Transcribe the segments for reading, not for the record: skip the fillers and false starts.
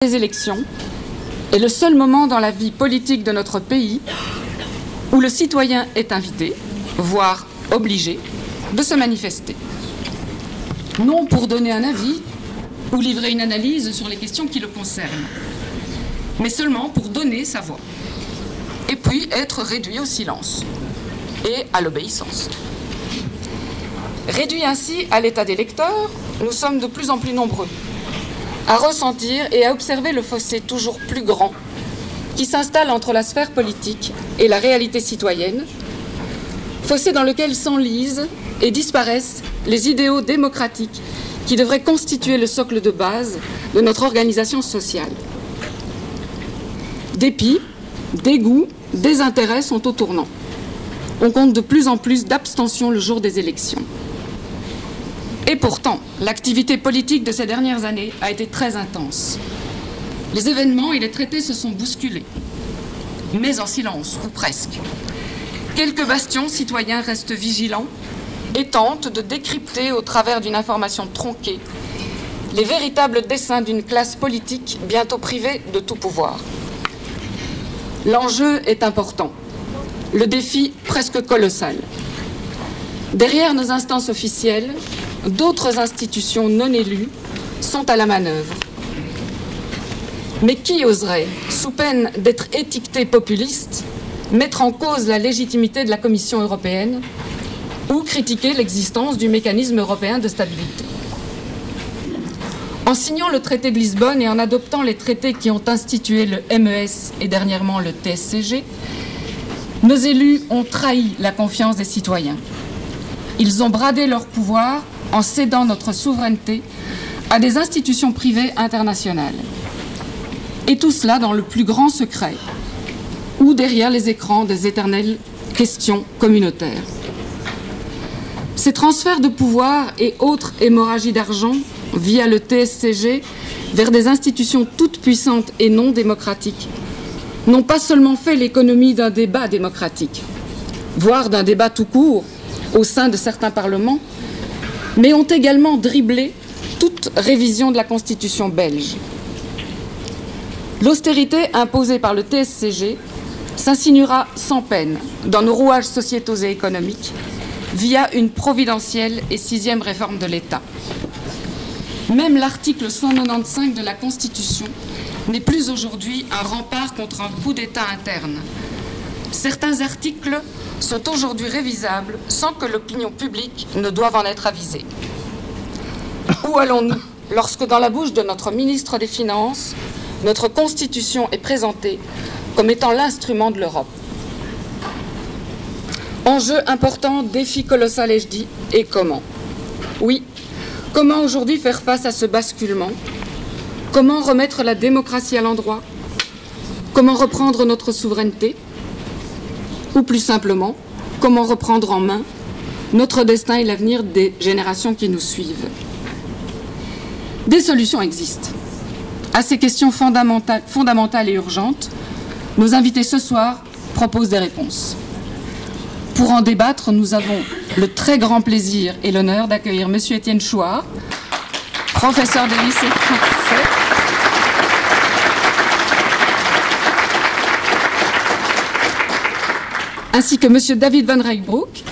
Les élections est le seul moment dans la vie politique de notre pays où le citoyen est invité, voire obligé, de se manifester. Non pour donner un avis ou livrer une analyse sur les questions qui le concernent, mais seulement pour donner sa voix, et puis être réduit au silence et à l'obéissance. Réduits ainsi à l'état des lecteurs, nous sommes de plus en plus nombreux à ressentir et à observer le fossé toujours plus grand qui s'installe entre la sphère politique et la réalité citoyenne, fossé dans lequel s'enlisent et disparaissent les idéaux démocratiques qui devraient constituer le socle de base de notre organisation sociale. Dépit, dégoût, désintérêt sont au tournant. On compte de plus en plus d'abstention le jour des élections. Et pourtant, l'activité politique de ces dernières années a été très intense. Les événements et les traités se sont bousculés, mais en silence, ou presque. Quelques bastions citoyens restent vigilants et tentent de décrypter au travers d'une information tronquée les véritables desseins d'une classe politique bientôt privée de tout pouvoir. L'enjeu est important, le défi presque colossal. Derrière nos instances officielles, d'autres institutions non élues sont à la manœuvre. Mais qui oserait, sous peine d'être étiqueté populiste, mettre en cause la légitimité de la Commission européenne ou critiquer l'existence du mécanisme européen de stabilité? En signant le traité de Lisbonne et en adoptant les traités qui ont institué le MES et dernièrement le TSCG, nos élus ont trahi la confiance des citoyens. Ils ont bradé leur pouvoir en cédant notre souveraineté à des institutions privées internationales. Et tout cela dans le plus grand secret, ou derrière les écrans des éternelles questions communautaires. Ces transferts de pouvoir et autres hémorragies d'argent via le TSCG vers des institutions toutes puissantes et non démocratiques n'ont pas seulement fait l'économie d'un débat démocratique, voire d'un débat tout court au sein de certains parlements, mais ont également dribblé toute révision de la Constitution belge. L'austérité imposée par le TSCG s'insinuera sans peine dans nos rouages sociétaux et économiques via une providentielle et 6e réforme de l'État. Même l'article 195 de la Constitution n'est plus aujourd'hui un rempart contre un coup d'État interne. Certains articles sont aujourd'hui révisables sans que l'opinion publique ne doive en être avisée. Où allons-nous lorsque dans la bouche de notre ministre des Finances, notre Constitution est présentée comme étant l'instrument de l'Europe? Enjeu important, défi colossal, ai-je dit, et comment? Oui, comment aujourd'hui faire face à ce basculement? Comment remettre la démocratie à l'endroit? Comment reprendre notre souveraineté? Ou plus simplement, comment reprendre en main notre destin et l'avenir des générations qui nous suivent? Des solutions existent. À ces questions fondamentales et urgentes, nos invités ce soir proposent des réponses. Pour en débattre, nous avons le très grand plaisir et l'honneur d'accueillir M. Étienne Chouard, professeur de lycée français, ainsi que M. David Van Rijkbroek,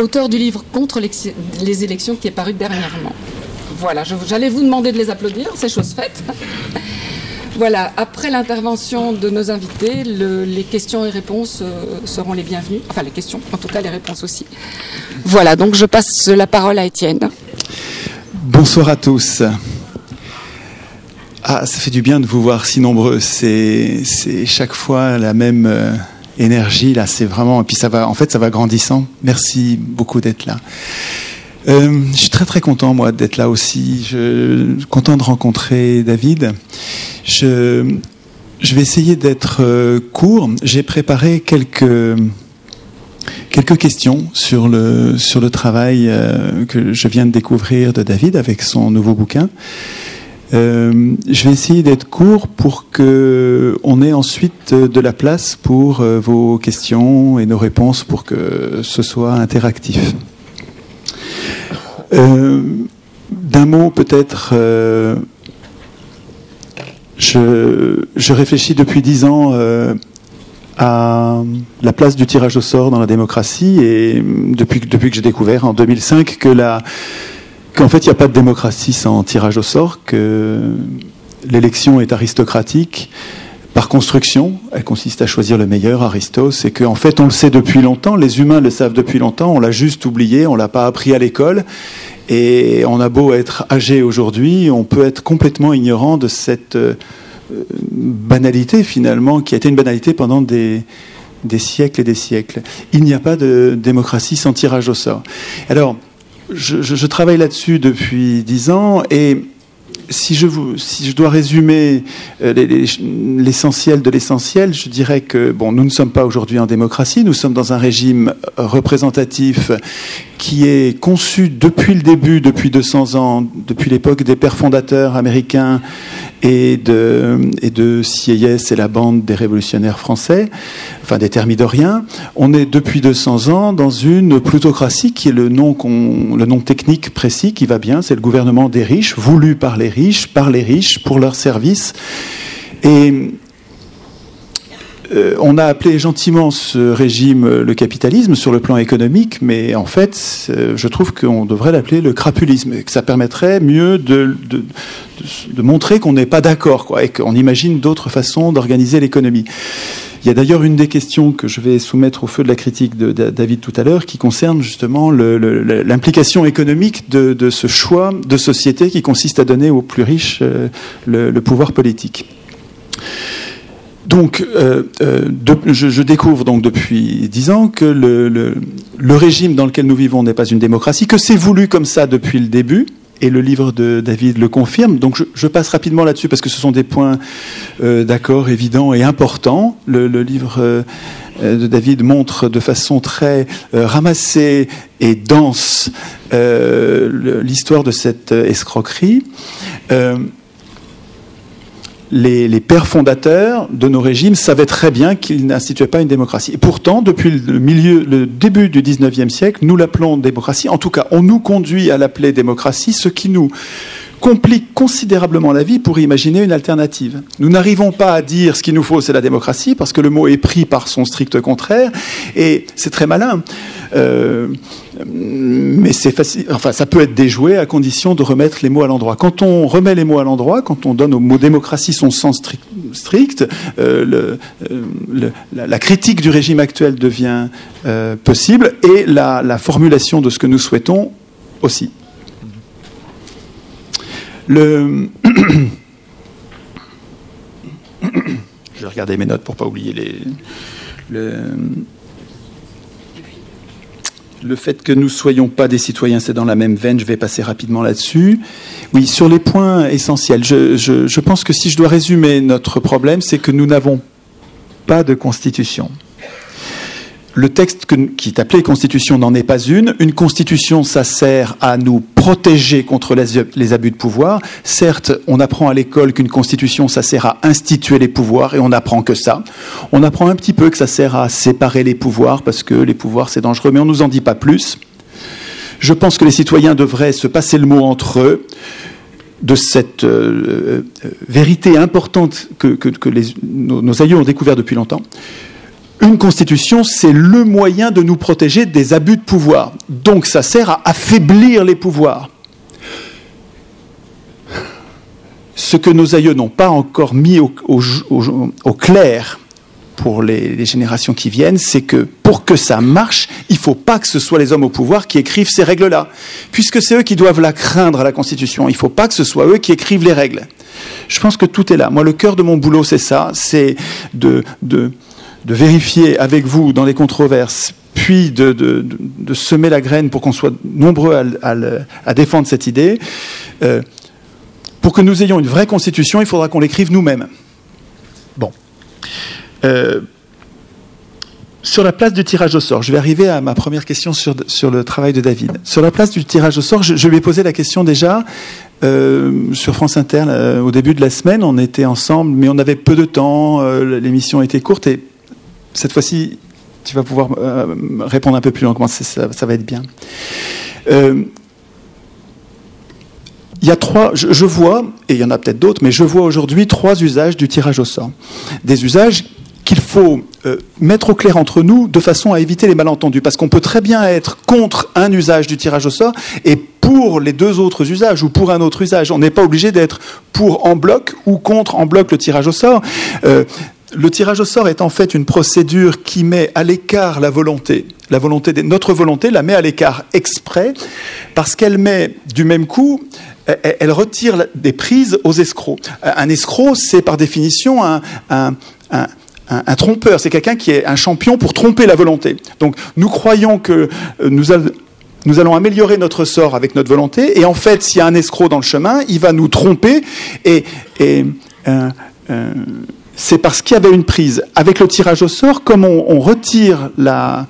auteur du livre Contre les élections qui est paru dernièrement. Voilà, j'allais vous demander de les applaudir, c'est chose faite. Voilà, après l'intervention de nos invités, les questions et réponses seront les bienvenues. Enfin, les questions, en tout cas les réponses aussi. Voilà, donc je passe la parole à Étienne. Bonsoir à tous. Ah, ça fait du bien de vous voir si nombreux. C'est chaque fois la même énergie, là, c'est vraiment... Et puis ça va, en fait, ça va grandissant. Merci beaucoup d'être là. Je suis très très content, moi, d'être là aussi. Content de rencontrer David. Je vais essayer d'être court. J'ai préparé quelques questions sur le travail que je viens de découvrir de David avec son nouveau bouquin. Je vais essayer d'être court pour qu'on ait ensuite de la place pour vos questions et nos réponses pour que ce soit interactif. D'un mot, peut-être, je réfléchis depuis 10 ans à la place du tirage au sort dans la démocratie, et depuis que j'ai découvert en 2005 qu'en fait il n'y a pas de démocratie sans tirage au sort, que l'élection est aristocratique par construction, elle consiste à choisir le meilleur, Aristos, et qu'en fait on le sait depuis longtemps, les humains le savent depuis longtemps, on l'a juste oublié, on l'a pas appris à l'école, et on a beau être âgé aujourd'hui, on peut être complètement ignorant de cette banalité finalement, qui a été une banalité pendant des siècles et des siècles. Il n'y a pas de démocratie sans tirage au sort. Alors, je travaille là-dessus depuis 10 ans, et si je dois résumer l'essentiel de l'essentiel, je dirais que nous ne sommes pas aujourd'hui en démocratie, nous sommes dans un régime représentatif qui est conçu depuis le début, depuis 200 ans, depuis l'époque des pères fondateurs américains et de Sieyès et la bande des révolutionnaires français, enfin des thermidoriens. On est depuis 200 ans dans une plutocratie qui est le nom technique précis qui va bien, c'est le gouvernement des riches, voulu par les riches, pour leur service. Et on a appelé gentiment ce régime le capitalisme sur le plan économique, mais en fait, je trouve qu'on devrait l'appeler le crapulisme, et que ça permettrait mieux de montrer qu'on n'est pas d'accord, et qu'on imagine d'autres façons d'organiser l'économie. Il y a d'ailleurs une des questions que je vais soumettre au feu de la critique de David tout à l'heure, qui concerne justement l'implication économique de ce choix de société qui consiste à donner aux plus riches le pouvoir politique. Donc, je découvre donc depuis 10 ans que le régime dans lequel nous vivons n'est pas une démocratie, que c'est voulu comme ça depuis le début, et le livre de David le confirme. Donc je passe rapidement là-dessus parce que ce sont des points d'accord évidents et importants. Le livre de David montre de façon très ramassée et dense l'histoire de cette escroquerie. Les pères fondateurs de nos régimes savaient très bien qu'ils n'instituaient pas une démocratie. Et pourtant, depuis le début du 19e siècle, nous l'appelons démocratie. En tout cas, on nous conduit à l'appeler démocratie, ce qui nous complique considérablement la vie pour imaginer une alternative. Nous n'arrivons pas à dire ce qu'il nous faut, c'est la démocratie, parce que le mot est pris par son strict contraire, et c'est très malin. Mais c'est facile. Enfin, ça peut être déjoué à condition de remettre les mots à l'endroit. Quand on remet les mots à l'endroit, quand on donne au mot démocratie son sens strict, la critique du régime actuel devient possible, et la formulation de ce que nous souhaitons aussi. Je vais regarder mes notes pour ne pas oublier le fait que nous ne soyons pas des citoyens, c'est dans la même veine, je vais passer rapidement là-dessus. Oui, sur les points essentiels, je pense que si je dois résumer notre problème, c'est que nous n'avons pas de constitution. Le texte qui est appelé Constitution n'en est pas une. Une Constitution, ça sert à nous protéger contre les abus de pouvoir. Certes, on apprend à l'école qu'une Constitution, ça sert à instituer les pouvoirs, et on n'apprend que ça. On apprend un petit peu que ça sert à séparer les pouvoirs, parce que les pouvoirs, c'est dangereux, mais on ne nous en dit pas plus. Je pense que les citoyens devraient se passer le mot entre eux de cette vérité importante que nos aïeux ont découvert depuis longtemps. Une constitution, c'est le moyen de nous protéger des abus de pouvoir. Donc ça sert à affaiblir les pouvoirs. Ce que nos aïeux n'ont pas encore mis au clair pour les générations qui viennent, c'est que pour que ça marche, il ne faut pas que ce soit les hommes au pouvoir qui écrivent ces règles-là. Puisque c'est eux qui doivent la craindre, la Constitution. Il ne faut pas que ce soit eux qui écrivent les règles. Je pense que tout est là. Moi, le cœur de mon boulot, c'est ça. C'est de vérifier avec vous dans les controverses, puis de semer la graine pour qu'on soit nombreux à défendre cette idée. Pour que nous ayons une vraie constitution, il faudra qu'on l'écrive nous-mêmes. Bon. Sur la place du tirage au sort, je vais arriver à ma première question sur le travail de David. Sur la place du tirage au sort, je lui ai posé la question déjà sur France Inter au début de la semaine. On était ensemble, mais on avait peu de temps, l'émission était courte, et cette fois-ci, tu vas pouvoir répondre un peu plus longuement, ça va être bien. il y a trois, je vois, et il y en a peut-être d'autres, mais je vois aujourd'hui 3 usages du tirage au sort. Des usages qu'il faut mettre au clair entre nous de façon à éviter les malentendus. Parce qu'on peut très bien être contre un usage du tirage au sort et pour les 2 autres usages ou pour un autre usage. On n'est pas obligé d'être pour en bloc ou contre en bloc le tirage au sort. Le tirage au sort est en fait une procédure qui met à l'écart la volonté. Notre volonté la met à l'écart exprès parce qu'elle met du même coup, elle retire des prises aux escrocs. Un escroc, c'est par définition un trompeur, c'est quelqu'un qui est un champion pour tromper la volonté. Donc nous croyons que nous allons améliorer notre sort avec notre volonté, et en fait, s'il y a un escroc dans le chemin, il va nous tromper, et c'est parce qu'il y avait une prise. Avec le tirage au sort, comme on retire la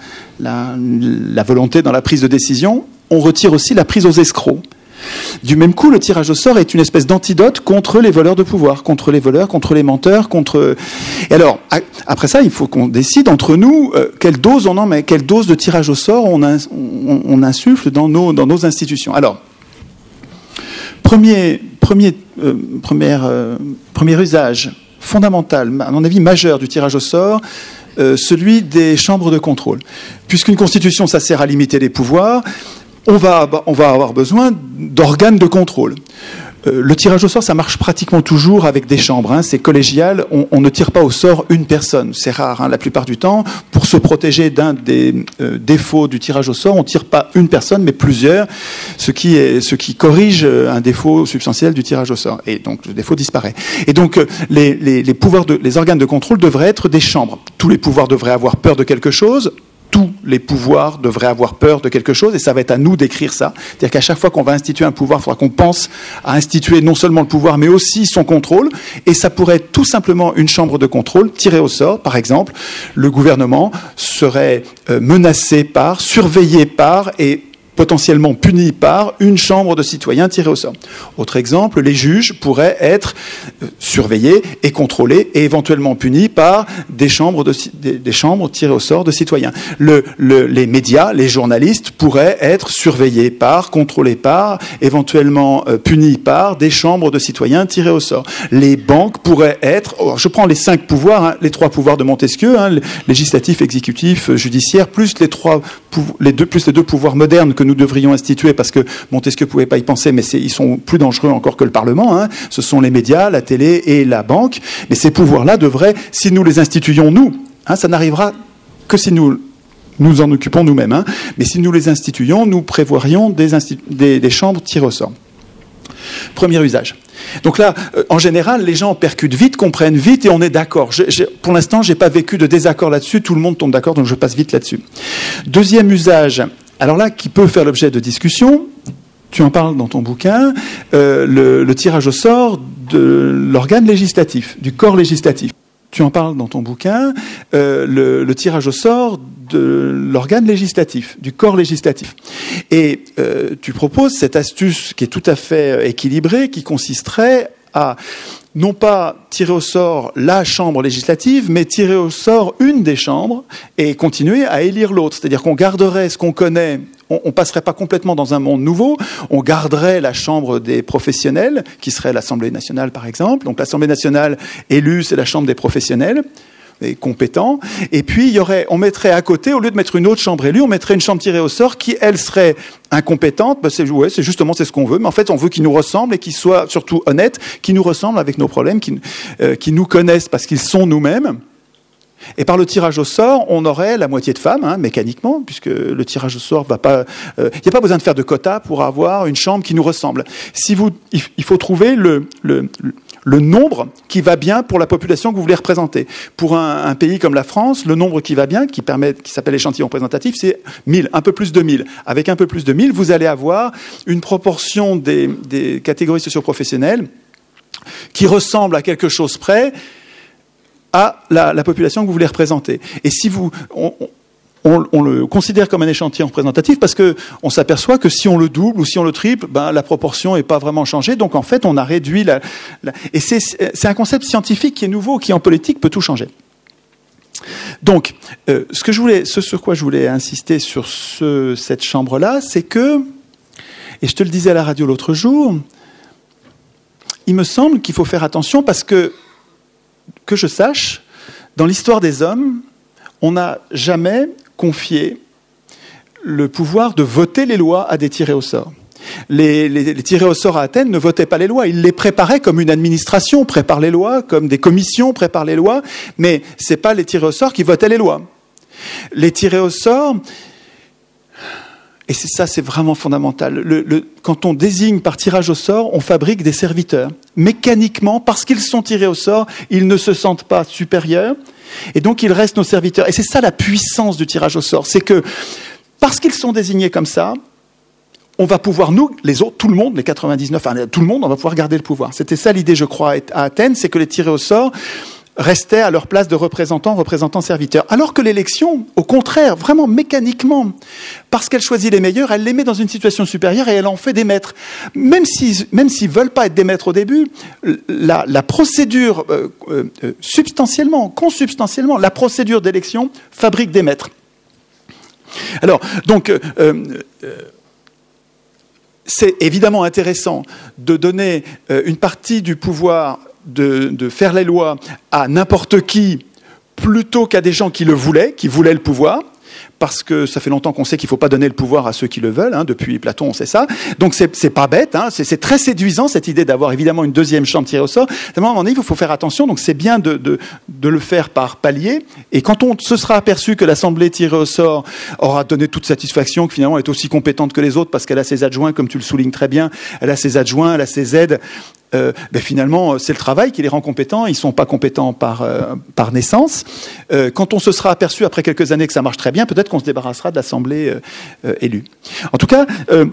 volonté dans la prise de décision, on retire aussi la prise aux escrocs. Du même coup, le tirage au sort est une espèce d'antidote contre les voleurs de pouvoir, contre les voleurs, contre les menteurs, Et alors, après ça, il faut qu'on décide entre nous quelle dose on en met, quelle dose de tirage au sort on insuffle dans nos institutions. Alors, premier usage fondamental, à mon avis majeur du tirage au sort, celui des chambres de contrôle. Puisqu'une constitution, ça sert à limiter les pouvoirs, on va avoir besoin d'organes de contrôle. Le tirage au sort, ça marche pratiquement toujours avec des chambres. Hein, c'est collégial, on ne tire pas au sort une personne. C'est rare, hein, la plupart du temps. Pour se protéger d'un des défauts du tirage au sort, on ne tire pas une personne, mais plusieurs, ce qui corrige un défaut substantiel du tirage au sort. Et donc, le défaut disparaît. Et donc, les organes de contrôle devraient être des chambres. Tous les pouvoirs devraient avoir peur de quelque chose. Tous les pouvoirs devraient avoir peur de quelque chose, et ça va être à nous d'écrire ça. C'est-à-dire qu'à chaque fois qu'on va instituer un pouvoir, il faudra qu'on pense à instituer non seulement le pouvoir, mais aussi son contrôle. Et ça pourrait être tout simplement une chambre de contrôle tirée au sort. Par exemple, le gouvernement serait menacé par, surveillé par et potentiellement puni par une chambre de citoyens tirée au sort. Autre exemple, les juges pourraient être surveillés et contrôlés et éventuellement punis par des chambres tirées au sort de citoyens. Les médias, les journalistes pourraient être surveillés par, contrôlés par, éventuellement punis par des chambres de citoyens tirées au sort. Les banques pourraient être, je prends les 5 pouvoirs, hein, les 3 pouvoirs de Montesquieu, hein, législatif, exécutif, judiciaire, plus les deux pouvoirs modernes que nous devrions instituer, parce que Montesquieu ne pouvait pas y penser, mais ils sont plus dangereux encore que le Parlement. Hein. Ce sont les médias, la télé et la banque. Mais ces pouvoirs-là devraient, si nous les instituions nous, hein, ça n'arrivera que si nous en occupons nous-mêmes. Hein. Mais si nous les instituions, nous prévoirions des chambres tirées au sort. Premier usage. Donc là, en général, les gens percutent vite, comprennent vite et on est d'accord. Pour l'instant, je n'ai pas vécu de désaccord là-dessus. Tout le monde tombe d'accord, donc je passe vite là-dessus. Deuxième usage, alors là, qui peut faire l'objet de discussion, tu en parles dans ton bouquin, le tirage au sort de l'organe législatif, du corps législatif. Tu en parles dans ton bouquin, le tirage au sort de l'organe législatif, du corps législatif. Et tu proposes cette astuce qui est tout à fait équilibrée, qui consisterait à non pas tirer au sort la chambre législative, mais tirer au sort une des chambres et continuer à élire l'autre. C'est-à-dire qu'on garderait ce qu'on connaît, on passerait pas complètement dans un monde nouveau, on garderait la chambre des professionnels, qui serait l'Assemblée nationale par exemple. Donc l'Assemblée nationale élue, c'est la chambre des professionnels et compétents. Et puis on mettrait à côté, au lieu de mettre une autre chambre élue, on mettrait une chambre tirée au sort qui, elle, serait incompétente. C'est justement c'est ce qu'on veut, mais en fait on veut qu'ils nous ressemblent et qu'ils soient surtout honnêtes, qu'ils nous ressemblent avec nos problèmes, qu'ils nous connaissent parce qu'ils sont nous-mêmes. Et par le tirage au sort, on aurait la moitié de femmes, hein, mécaniquement, puisque le tirage au sort va pas. Il n'y a pas besoin de faire de quota pour avoir une chambre qui nous ressemble. Il faut trouver le nombre qui va bien pour la population que vous voulez représenter. Pour un pays comme la France, le nombre qui va bien, qui s'appelle l'échantillon représentatif, c'est 1000, un peu plus de 1000. Avec un peu plus de 1000, vous allez avoir une proportion des catégories socio-professionnelles qui ressemble à quelque chose près à la population que vous voulez représenter. Et si on le considère comme un échantillon représentatif parce que on s'aperçoit que si on le double ou si on le triple, la proportion n'est pas vraiment changée. Donc en fait, on a réduit et c'est un concept scientifique qui est nouveau, qui en politique peut tout changer. Donc, ce sur quoi je voulais insister sur cette chambre-là, c'est que, et je te le disais à la radio l'autre jour, il me semble qu'il faut faire attention parce que je sache, dans l'histoire des hommes, on n'a jamais confié le pouvoir de voter les lois à des tirés au sort. Les tirés au sort à Athènes ne votaient pas les lois, ils les préparaient comme une administration prépare les lois, comme des commissions préparent les lois, mais ce n'est pas les tirés au sort qui votaient les lois. Les tirés au sort, et c'est vraiment fondamental, quand on désigne par tirage au sort, on fabrique des serviteurs. Mécaniquement, parce qu'ils sont tirés au sort, ils ne se sentent pas supérieurs, et donc ils restent nos serviteurs. Et c'est ça la puissance du tirage au sort, c'est que parce qu'ils sont désignés comme ça, on va pouvoir, nous, les autres, tout le monde, les 99, enfin tout le monde, on va pouvoir garder le pouvoir. C'était ça l'idée, je crois, à Athènes, c'est que les tirés au sort restaient à leur place de représentants serviteurs. Alors que l'élection, au contraire, vraiment mécaniquement, parce qu'elle choisit les meilleurs, elle les met dans une situation supérieure et elle en fait des maîtres. Même s'ils veulent pas être des maîtres au début, la procédure, consubstantiellement, la procédure d'élection fabrique des maîtres. Alors, donc, c'est évidemment intéressant de donner une partie du pouvoir de faire les lois à n'importe qui plutôt qu'à des gens qui voulaient le pouvoir, parce que ça fait longtemps qu'on sait qu'il ne faut pas donner le pouvoir à ceux qui le veulent, hein, depuis Platon on sait ça, donc c'est pas bête, hein, c'est très séduisant cette idée d'avoir évidemment une deuxième chambre tirée au sort. À un moment donné, il faut faire attention, donc c'est bien de le faire par palier, et quand on se sera aperçu que l'assemblée tirée au sort aura donné toute satisfaction, que finalement elle est aussi compétente que les autres parce qu'elle a ses adjoints, comme tu le soulignes très bien, elle a ses adjoints, elle a ses aides, finalement, c'est le travail qui les rend compétents. Ils ne sont pas compétents par naissance. Quand on se sera aperçu après quelques années que ça marche très bien, peut-être qu'on se débarrassera de l'assemblée élue. En tout cas,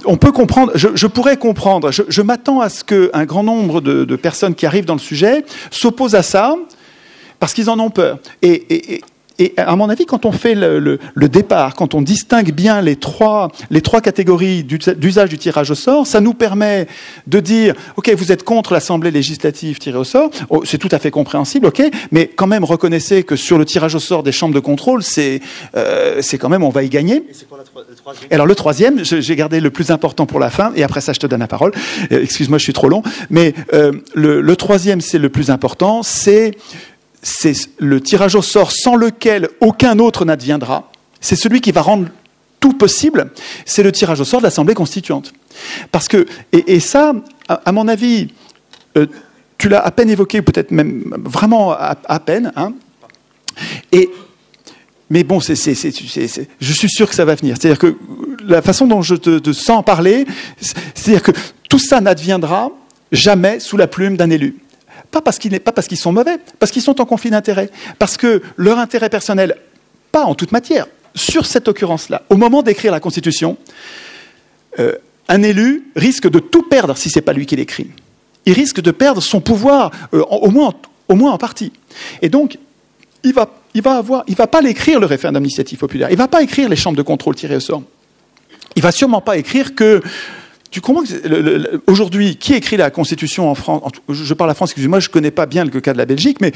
on peut comprendre. Je pourrais comprendre. Je m'attends à ce qu'un grand nombre de personnes qui arrivent dans le sujet s'opposent à ça parce qu'ils en ont peur. Et à mon avis, quand on fait le départ, quand on distingue bien les trois catégories d'usage du tirage au sort, ça nous permet de dire, ok, vous êtes contre l'Assemblée législative tirée au sort, c'est tout à fait compréhensible, ok, mais quand même reconnaissez que sur le tirage au sort des chambres de contrôle, c'est quand même, on va y gagner. Et c'est quoi le troisième ? Alors le troisième, j'ai gardé le plus important pour la fin, et après ça, je te donne la parole. Excuse-moi, je suis trop long, mais le troisième, c'est le plus important, c'est le tirage au sort sans lequel aucun autre n'adviendra. C'est celui qui va rendre tout possible. C'est le tirage au sort de l'Assemblée constituante. Parce que, et ça, à mon avis, tu l'as à peine évoqué, peut-être même vraiment à peine. Hein, mais bon, je suis sûr que ça va venir. C'est-à-dire que la façon dont je te sens parler, c'est-à-dire que tout ça n'adviendra jamais sous la plume d'un élu. Pas parce qu'ils sont mauvais, parce qu'ils sont en conflit d'intérêts, parce que leur intérêt personnel, pas en toute matière, sur cette occurrence-là, au moment d'écrire la Constitution, un élu risque de tout perdre si c'est pas lui qui l'écrit. Il risque de perdre son pouvoir, au moins en partie. Et donc, il va pas l'écrire le référendum d'initiative populaire, il va pas écrire les chambres de contrôle tirées au sort. Il va sûrement pas écrire que. Tu comprends que aujourd'hui, qui écrit la Constitution en France ? Je parle à France, excusez-moi, je ne connais pas bien le cas de la Belgique, mais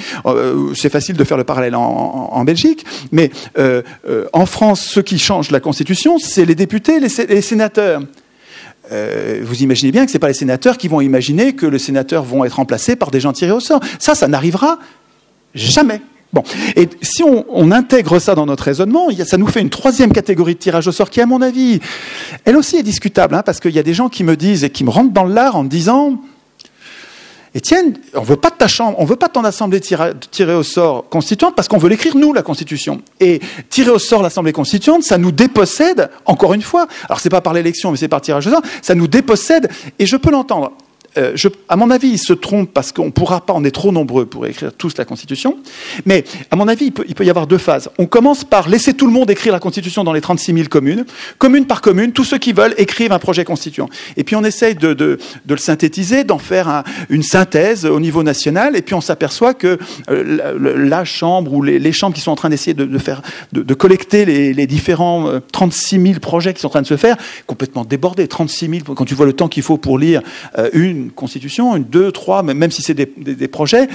c'est facile de faire le parallèle en Belgique. Mais en France, ceux qui changent la Constitution, c'est les députés, les sénateurs. Vous imaginez bien que ce n'est pas les sénateurs qui vont imaginer que les sénateurs vont être remplacés par des gens tirés au sort. Ça n'arrivera jamais. Bon, et si on intègre ça dans notre raisonnement, ça nous fait une troisième catégorie de tirage au sort qui, à mon avis, elle aussi est discutable, hein, parce qu'il y a des gens qui me disent et qui me rentrent dans le lard en me disant « Étienne, on veut pas de ta chambre, on veut pas de ton assemblée tirée au sort constituante parce qu'on veut l'écrire nous, la Constitution. Et tirer au sort l'assemblée constituante, ça nous dépossède, encore une fois, alors c'est pas par l'élection, mais c'est par tirage au sort, ça nous dépossède, et je peux l'entendre. À mon avis, il se trompe parce qu'on ne pourra pas, on est trop nombreux pour écrire tous la Constitution. Mais à mon avis, il peut y avoir deux phases. On commence par laisser tout le monde écrire la Constitution dans les 36 000 communes. Commune par commune, tous ceux qui veulent écrivent un projet constituant. Et puis on essaye de le synthétiser, d'en faire une synthèse au niveau national. Et puis on s'aperçoit que la chambre ou les chambres qui sont en train d'essayer de collecter les différents 36 000 projets qui sont en train de se faire, complètement débordés. 36 000, quand tu vois le temps qu'il faut pour lire une constitution, une, deux, trois, même si c'est des projets,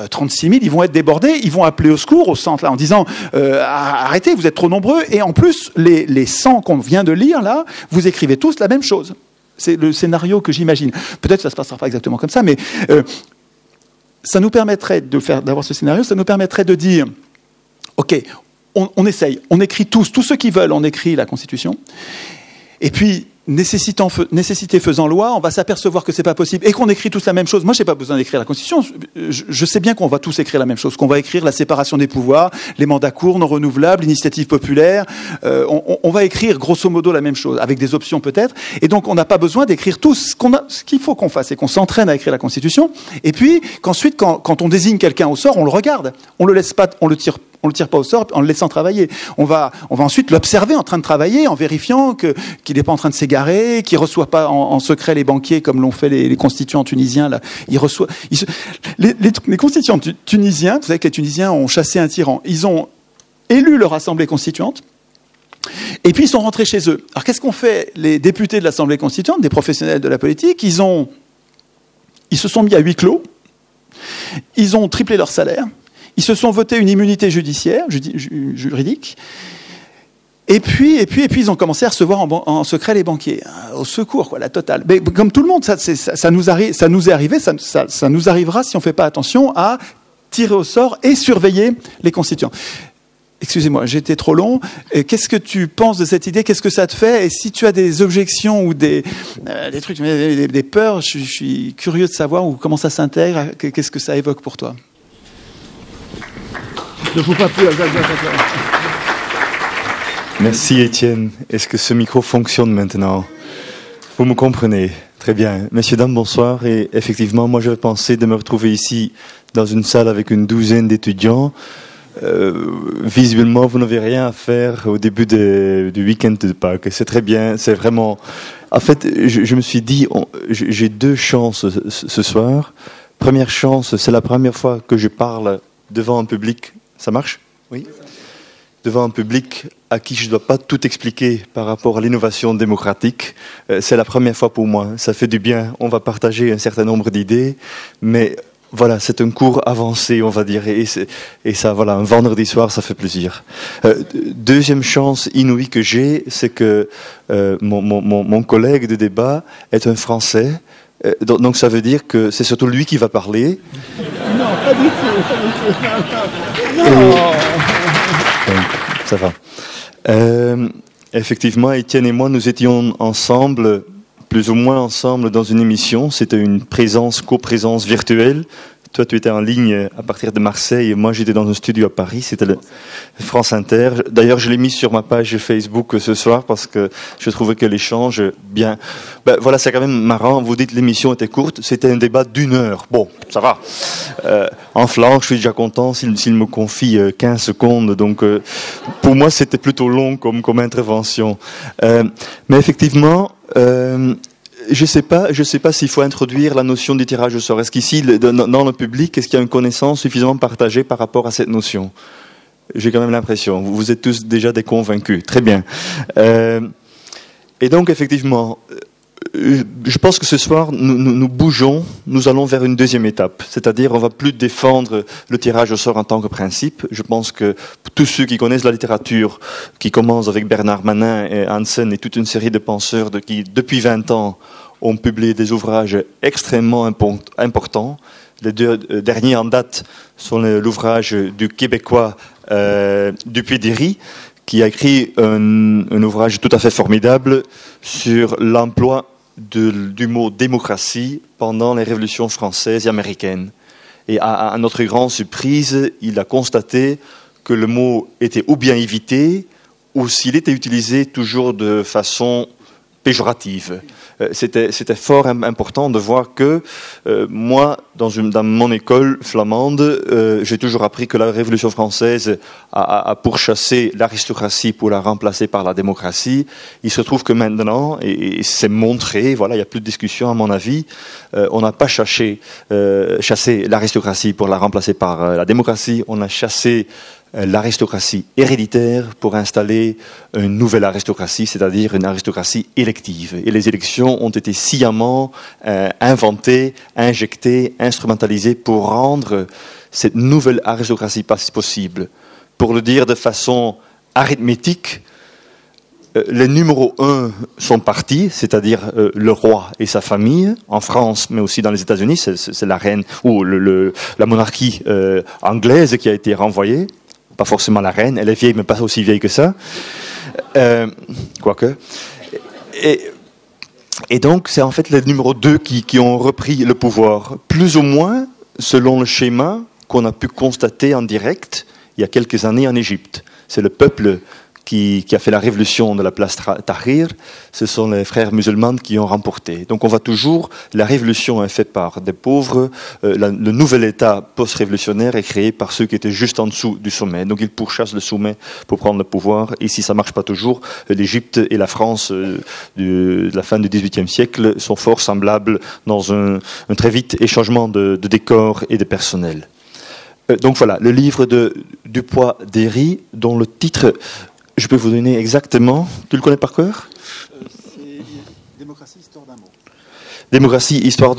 36 000, ils vont être débordés, ils vont appeler au secours au centre là, en disant arrêtez, vous êtes trop nombreux, et en plus, les 100 qu'on vient de lire là, vous écrivez tous la même chose. C'est le scénario que j'imagine. Peut-être que ça ne se passera pas exactement comme ça, mais ça nous permettrait d'avoir ce scénario, ça nous permettrait de dire, OK, on essaye, on écrit tous ceux qui veulent, on écrit la Constitution, et puis, nécessité faisant loi, on va s'apercevoir que c'est pas possible et qu'on écrit tous la même chose. Moi, j'ai pas besoin d'écrire la Constitution. Je sais bien qu'on va tous écrire la même chose, qu'on va écrire la séparation des pouvoirs, les mandats courts, non renouvelables, l'initiative populaire. On va écrire grosso modo la même chose, avec des options peut-être. Et donc, on n'a pas besoin d'écrire tous. Ce qu'il faut qu'on fasse, c'est qu'on s'entraîne à écrire la Constitution. Et puis, qu'ensuite, quand on désigne quelqu'un au sort, on le regarde. On le laisse pas, on le tire pas au sort en le laissant travailler. On va ensuite l'observer en train de travailler, en vérifiant qu'il n'est pas en train de s'égarer, qu'il ne reçoit pas en secret les banquiers comme l'ont fait les constituants tunisiens. Là. Les constituants tunisiens, vous savez que les Tunisiens ont chassé un tyran. Ils ont élu leur assemblée constituante et puis ils sont rentrés chez eux. Alors qu'est-ce qu'ont fait les députés de l'assemblée constituante, des professionnels de la politique? Ils se sont mis à huis clos, ils ont triplé leur salaire. Ils se sont votés une immunité judiciaire, juridique, et puis ils ont commencé à recevoir en secret les banquiers, au secours, quoi, la totale. Mais comme tout le monde, ça nous est arrivé, ça nous arrivera si on ne fait pas attention à tirer au sort et surveiller les constituants. Excusez-moi, j'ai été trop long. Qu'est-ce que tu penses de cette idée? Qu'est-ce que ça te fait? Et si tu as des objections ou des trucs, des peurs, je suis curieux de savoir comment ça s'intègre, qu'est-ce que ça évoque pour toi? Ne faut pas plus. Merci Étienne. Est-ce que ce micro fonctionne maintenant? Vous me comprenez? Très bien. Messieurs, dames, bonsoir. Et effectivement, moi j'avais pensé de me retrouver ici dans une salle avec une douzaine d'étudiants. Visiblement, vous n'avez rien à faire au début du week-end de Pâques. C'est très bien. C'est vraiment... En fait, je me suis dit, j'ai deux chances ce soir. Première chance, c'est la première fois que je parle devant un public. Ça marche? Oui. Devant un public à qui je ne dois pas tout expliquer par rapport à l'innovation démocratique. C'est la première fois pour moi. Ça fait du bien. On va partager un certain nombre d'idées. Mais voilà, c'est un cours avancé, on va dire. Et ça, voilà, un vendredi soir, ça fait plaisir. Deuxième chance inouïe que j'ai, c'est que mon collègue de débat est un Français. Donc ça veut dire que c'est surtout lui qui va parler. Non, pas du tout. Non. Ça va. Effectivement, Étienne et moi, nous étions ensemble, plus ou moins ensemble, dans une émission. C'était une coprésence virtuelle. Toi, tu étais en ligne à partir de Marseille et moi, j'étais dans un studio à Paris. C'était le France Inter. D'ailleurs, je l'ai mis sur ma page Facebook ce soir parce que je trouvais que l'échange, bien... Ben, voilà, c'est quand même marrant. Vous dites l'émission était courte. C'était un débat d'1 heure. Bon, ça va. En flanc, je suis déjà content s'il me confie 15 secondes. Donc, pour moi, c'était plutôt long comme intervention. Mais effectivement... Je sais pas s'il faut introduire la notion du tirage au sort. Est-ce qu'ici, dans le public, est-ce qu'il y a une connaissance suffisamment partagée par rapport à cette notion? J'ai quand même l'impression. Vous êtes tous déjà des convaincus. Très bien. Et donc, effectivement, je pense que ce soir, nous bougeons, nous allons vers une deuxième étape. C'est-à-dire, on va plus défendre le tirage au sort en tant que principe. Je pense que tous ceux qui connaissent la littérature, qui commence avec Bernard Manin et Hansen et toute une série de penseurs qui, depuis 20 ans, ont publié des ouvrages extrêmement importants. Les deux derniers en date sont l'ouvrage du Québécois Dupuy-Derry, qui a écrit un ouvrage tout à fait formidable sur l'emploi du mot démocratie pendant les révolutions françaises et américaines. Et à notre grande surprise, il a constaté que le mot était ou bien évité, ou s'il était utilisé toujours de façon péjorative. C'était fort important de voir que moi, dans mon école flamande, j'ai toujours appris que la Révolution française a pourchassé l'aristocratie pour la remplacer par la démocratie. Il se trouve que maintenant, et c'est montré, voilà, il n'y a plus de discussion à mon avis, on n'a pas chassé l'aristocratie pour la remplacer par la démocratie, on a chassé l'aristocratie héréditaire pour installer une nouvelle aristocratie, c'est-à-dire une aristocratie élective. Et les élections ont été sciemment inventées, injectées, instrumentalisées pour rendre cette nouvelle aristocratie possible. Pour le dire de façon arithmétique, Les numéros 1 sont partis, c'est-à-dire le roi et sa famille, en France, mais aussi dans les États-Unis, c'est la reine ou la monarchie anglaise qui a été renvoyée. Pas forcément la reine, elle est vieille, mais pas aussi vieille que ça. Quoique. Et donc, c'est en fait les numéros 2 qui ont repris le pouvoir, plus ou moins selon le schéma qu'on a pu constater en direct il y a quelques années en Égypte. C'est le peuple qui a fait la révolution de la place Tahrir, ce sont les frères musulmans qui ont remporté. Donc on voit toujours, la révolution est faite par des pauvres, le nouvel État post-révolutionnaire est créé par ceux qui étaient juste en dessous du sommet. Donc ils pourchassent le sommet pour prendre le pouvoir, et si ça ne marche pas toujours, l'Égypte et la France de la fin du XVIIIe siècle sont fort semblables dans un très vite échangement de décors et de personnel. Donc voilà, le livre de Dupuy-Derry, dont le titre... Je peux vous donner exactement. Tu le connais par cœur? C'est Démocratie, histoire d'un mot. Démocratie, histoire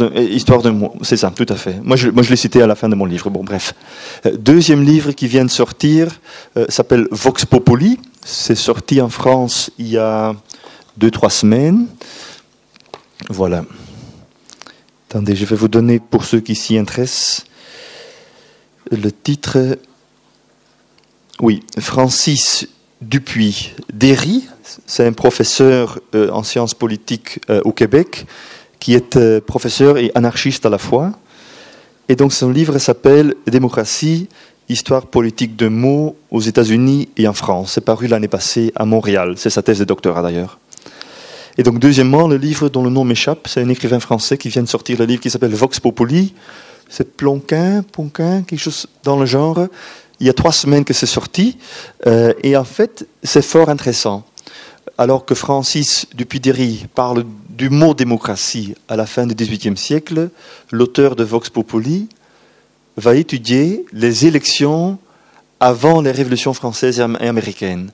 d'un mot. C'est ça, tout à fait. Moi, je l'ai cité à la fin de mon livre. Bon, bref. Deuxième livre qui vient de sortir s'appelle Vox Populi. C'est sorti en France il y a 2-3 semaines. Voilà. Attendez, je vais vous donner, pour ceux qui s'y intéressent, le titre. Oui, Francis Dupuy-Derry, c'est un professeur en sciences politiques au Québec, qui est professeur et anarchiste à la fois. Et donc son livre s'appelle « Démocratie, histoire politique de mots aux États-Unis et en France ». C'est paru l'année passée à Montréal, c'est sa thèse de doctorat d'ailleurs. Et donc deuxièmement, le livre dont le nom m'échappe, c'est un écrivain français qui vient de sortir le livre qui s'appelle « Vox Populi ». C'est Ponquin, quelque chose dans le genre. Il y a 3 semaines que c'est sorti, et en fait, c'est fort intéressant. Alors que Francis Dupuy-Derry parle du mot démocratie à la fin du XVIIIe siècle, l'auteur de Vox Populi va étudier les élections avant les révolutions françaises et américaines.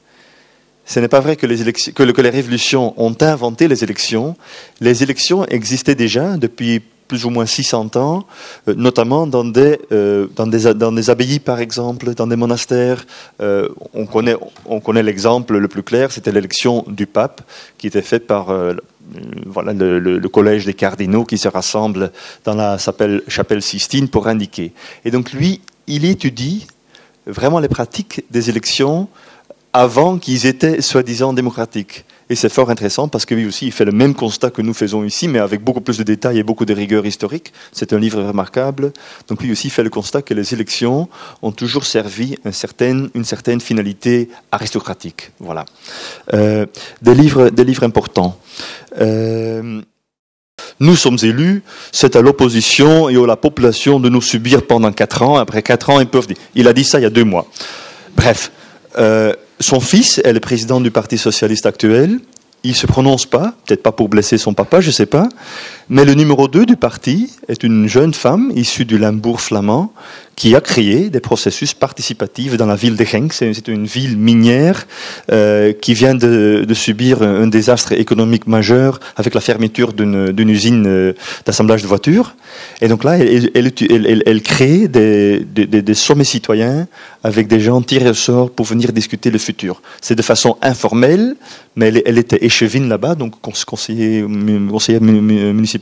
Ce n'est pas vrai que les révolutions ont inventé les élections. Les élections existaient déjà depuis plus ou moins 600 ans, notamment dans des abbayes, par exemple, dans des monastères. On connaît l'exemple le plus clair, c'était l'élection du pape, qui était faite par le collège des cardinaux qui se rassemble dans la chapelle Sistine pour indiquer. Et donc lui, il étudie vraiment les pratiques des élections avant qu'ils étaient soi-disant démocratiques. Et c'est fort intéressant parce que lui aussi, il fait le même constat que nous faisons ici, mais avec beaucoup plus de détails et beaucoup de rigueur historique. C'est un livre remarquable. Donc lui aussi fait le constat que les élections ont toujours servi une certaine finalité aristocratique. Voilà. Des livres importants. Nous sommes élus, c'est à l'opposition et à la population de nous subir pendant 4 ans. Après 4 ans, ils peuvent dire. Il a dit ça il y a 2 mois. Bref. Son fils est le président du Parti socialiste actuel. Il ne se prononce pas, peut-être pas pour blesser son papa, je ne sais pas. Mais le numéro 2 du parti est une jeune femme issue du Limbourg flamand qui a créé des processus participatifs dans la ville de Genk. C'est une ville minière qui vient de subir un désastre économique majeur avec la fermeture d'une usine d'assemblage de voitures. Et donc là, elle crée des sommets citoyens avec des gens tirés au sort pour venir discuter le futur. C'est de façon informelle, mais elle était échevine là-bas, donc conseillère municipale.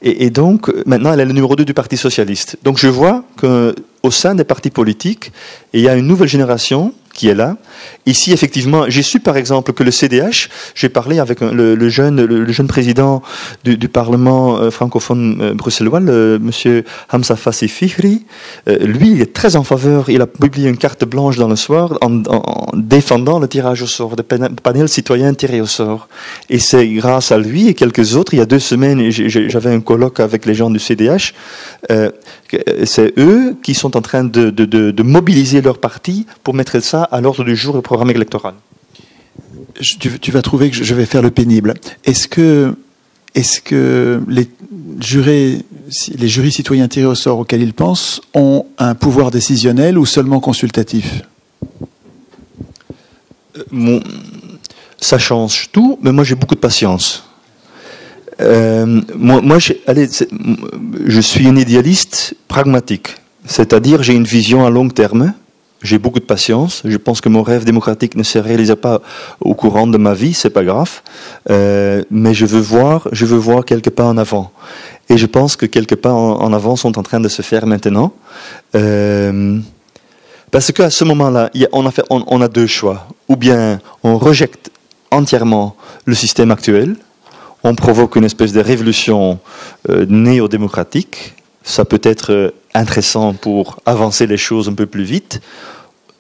Et donc, maintenant, elle est le numéro 2 du Parti socialiste. Donc, je vois qu'au sein des partis politiques, il y a une nouvelle génération qui est là. Ici, effectivement, j'ai su, par exemple, que le CDH, j'ai parlé avec le jeune président du Parlement francophone bruxellois, monsieur Hamza Fassi Fihri. Lui, il est très en faveur. Il a publié une carte blanche dans le soir en défendant le tirage au sort, le panel citoyen tiré au sort. Et c'est grâce à lui et quelques autres, il y a 2 semaines, j'avais un colloque avec les gens du CDH. C'est eux qui sont en train de mobiliser leur parti pour mettre ça à l'ordre du jour du programme électoral. Tu vas trouver que je vais faire le pénible. Est-ce que les jurys citoyens tirés au sort auxquels ils pensent ont un pouvoir décisionnel ou seulement consultatif? Ça change tout, mais moi j'ai beaucoup de patience. Je suis un idéaliste pragmatique, c'est-à-dire j'ai une vision à long terme J'ai beaucoup de patience. Je pense que mon rêve démocratique ne se réalisera pas au courant de ma vie, c'est pas grave. Mais je veux voir quelques pas en avant. Et je pense que quelques pas en avant sont en train de se faire maintenant. Parce qu'à ce moment-là, on a deux choix. Ou bien on rejette entièrement le système actuel, on provoque une espèce de révolution néo-démocratique. Ça peut être intéressant pour avancer les choses un peu plus vite.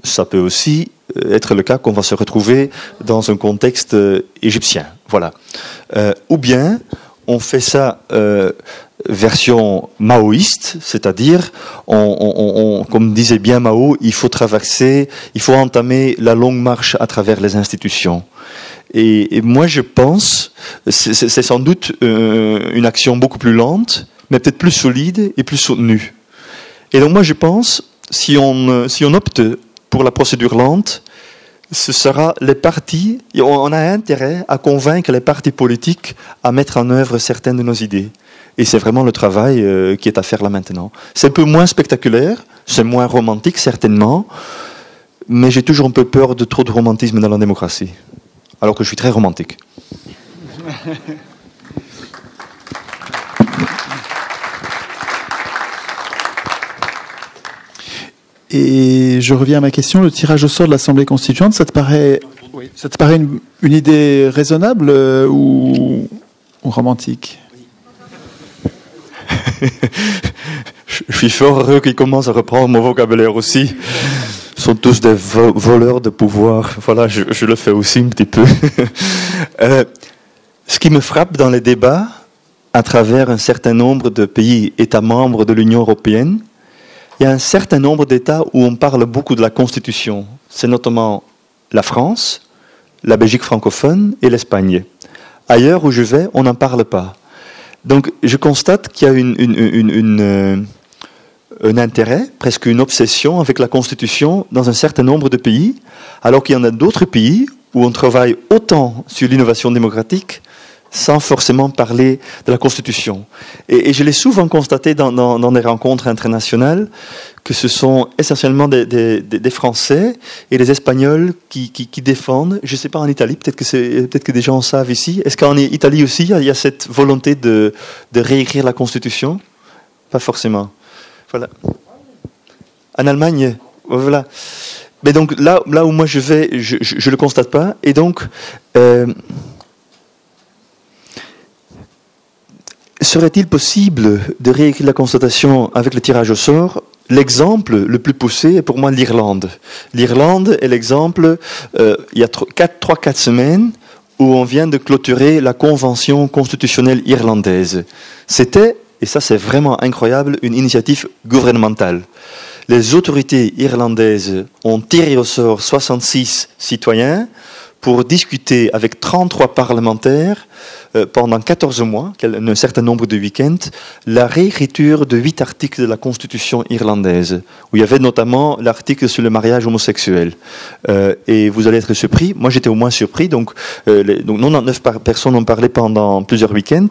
Ça peut aussi être le cas qu'on va se retrouver dans un contexte égyptien. Voilà. Ou bien on fait ça version maoïste, c'est-à-dire, comme disait bien Mao, il faut entamer la longue marche à travers les institutions. Et moi, je pense, c'est sans doute une action beaucoup plus lente, mais peut-être plus solide et plus soutenue. Et donc moi, je pense, si on opte pour la procédure lente, ce sera les partis, on a intérêt à convaincre les partis politiques à mettre en œuvre certaines de nos idées. Et c'est vraiment le travail qui est à faire là maintenant. C'est un peu moins spectaculaire, c'est moins romantique certainement, mais j'ai toujours un peu peur de trop de romantisme dans la démocratie. Alors que je suis très romantique. Et je reviens à ma question, le tirage au sort de l'Assemblée constituante, ça te paraît une idée raisonnable ou romantique? Je suis fort heureux qu'ils commencent à reprendre mon vocabulaire aussi. Ils sont tous des voleurs de pouvoir. Voilà, je le fais aussi un petit peu. Ce qui me frappe dans les débats, à travers un certain nombre de pays, États membres de l'Union européenne, il y a un certain nombre d'États où on parle beaucoup de la Constitution. C'est notamment la France, la Belgique francophone et l'Espagne. Ailleurs où je vais, on n'en parle pas. Donc je constate qu'il y a un intérêt, presque une obsession avec la Constitution dans un certain nombre de pays, alors qu'il y en a d'autres pays où on travaille autant sur l'innovation démocratique sans forcément parler de la Constitution. Et je l'ai souvent constaté dans des rencontres internationales que ce sont essentiellement des Français et des Espagnols qui défendent, je ne sais pas en Italie, peut-être que des gens en savent ici, est-ce qu'en Italie aussi il y a cette volonté de réécrire la Constitution? Pas forcément. Voilà. En Allemagne, voilà. Mais donc là où moi je vais, je le constate pas. Et donc, serait-il possible de réécrire la Constitution avec le tirage au sort? L'exemple le plus poussé est pour moi l'Irlande. L'Irlande est l'exemple. Il y a 3-4 semaines où on vient de clôturer la Convention constitutionnelle irlandaise. C'était, et ça c'est vraiment incroyable, une initiative gouvernementale. Les autorités irlandaises ont tiré au sort 66 citoyens pour discuter avec 33 parlementaires pendant 14 mois, un certain nombre de week-ends, la réécriture de 8 articles de la Constitution irlandaise, où il y avait notamment l'article sur le mariage homosexuel. Et vous allez être surpris, moi j'étais au moins surpris, donc 99 personnes ont parlé pendant plusieurs week-ends,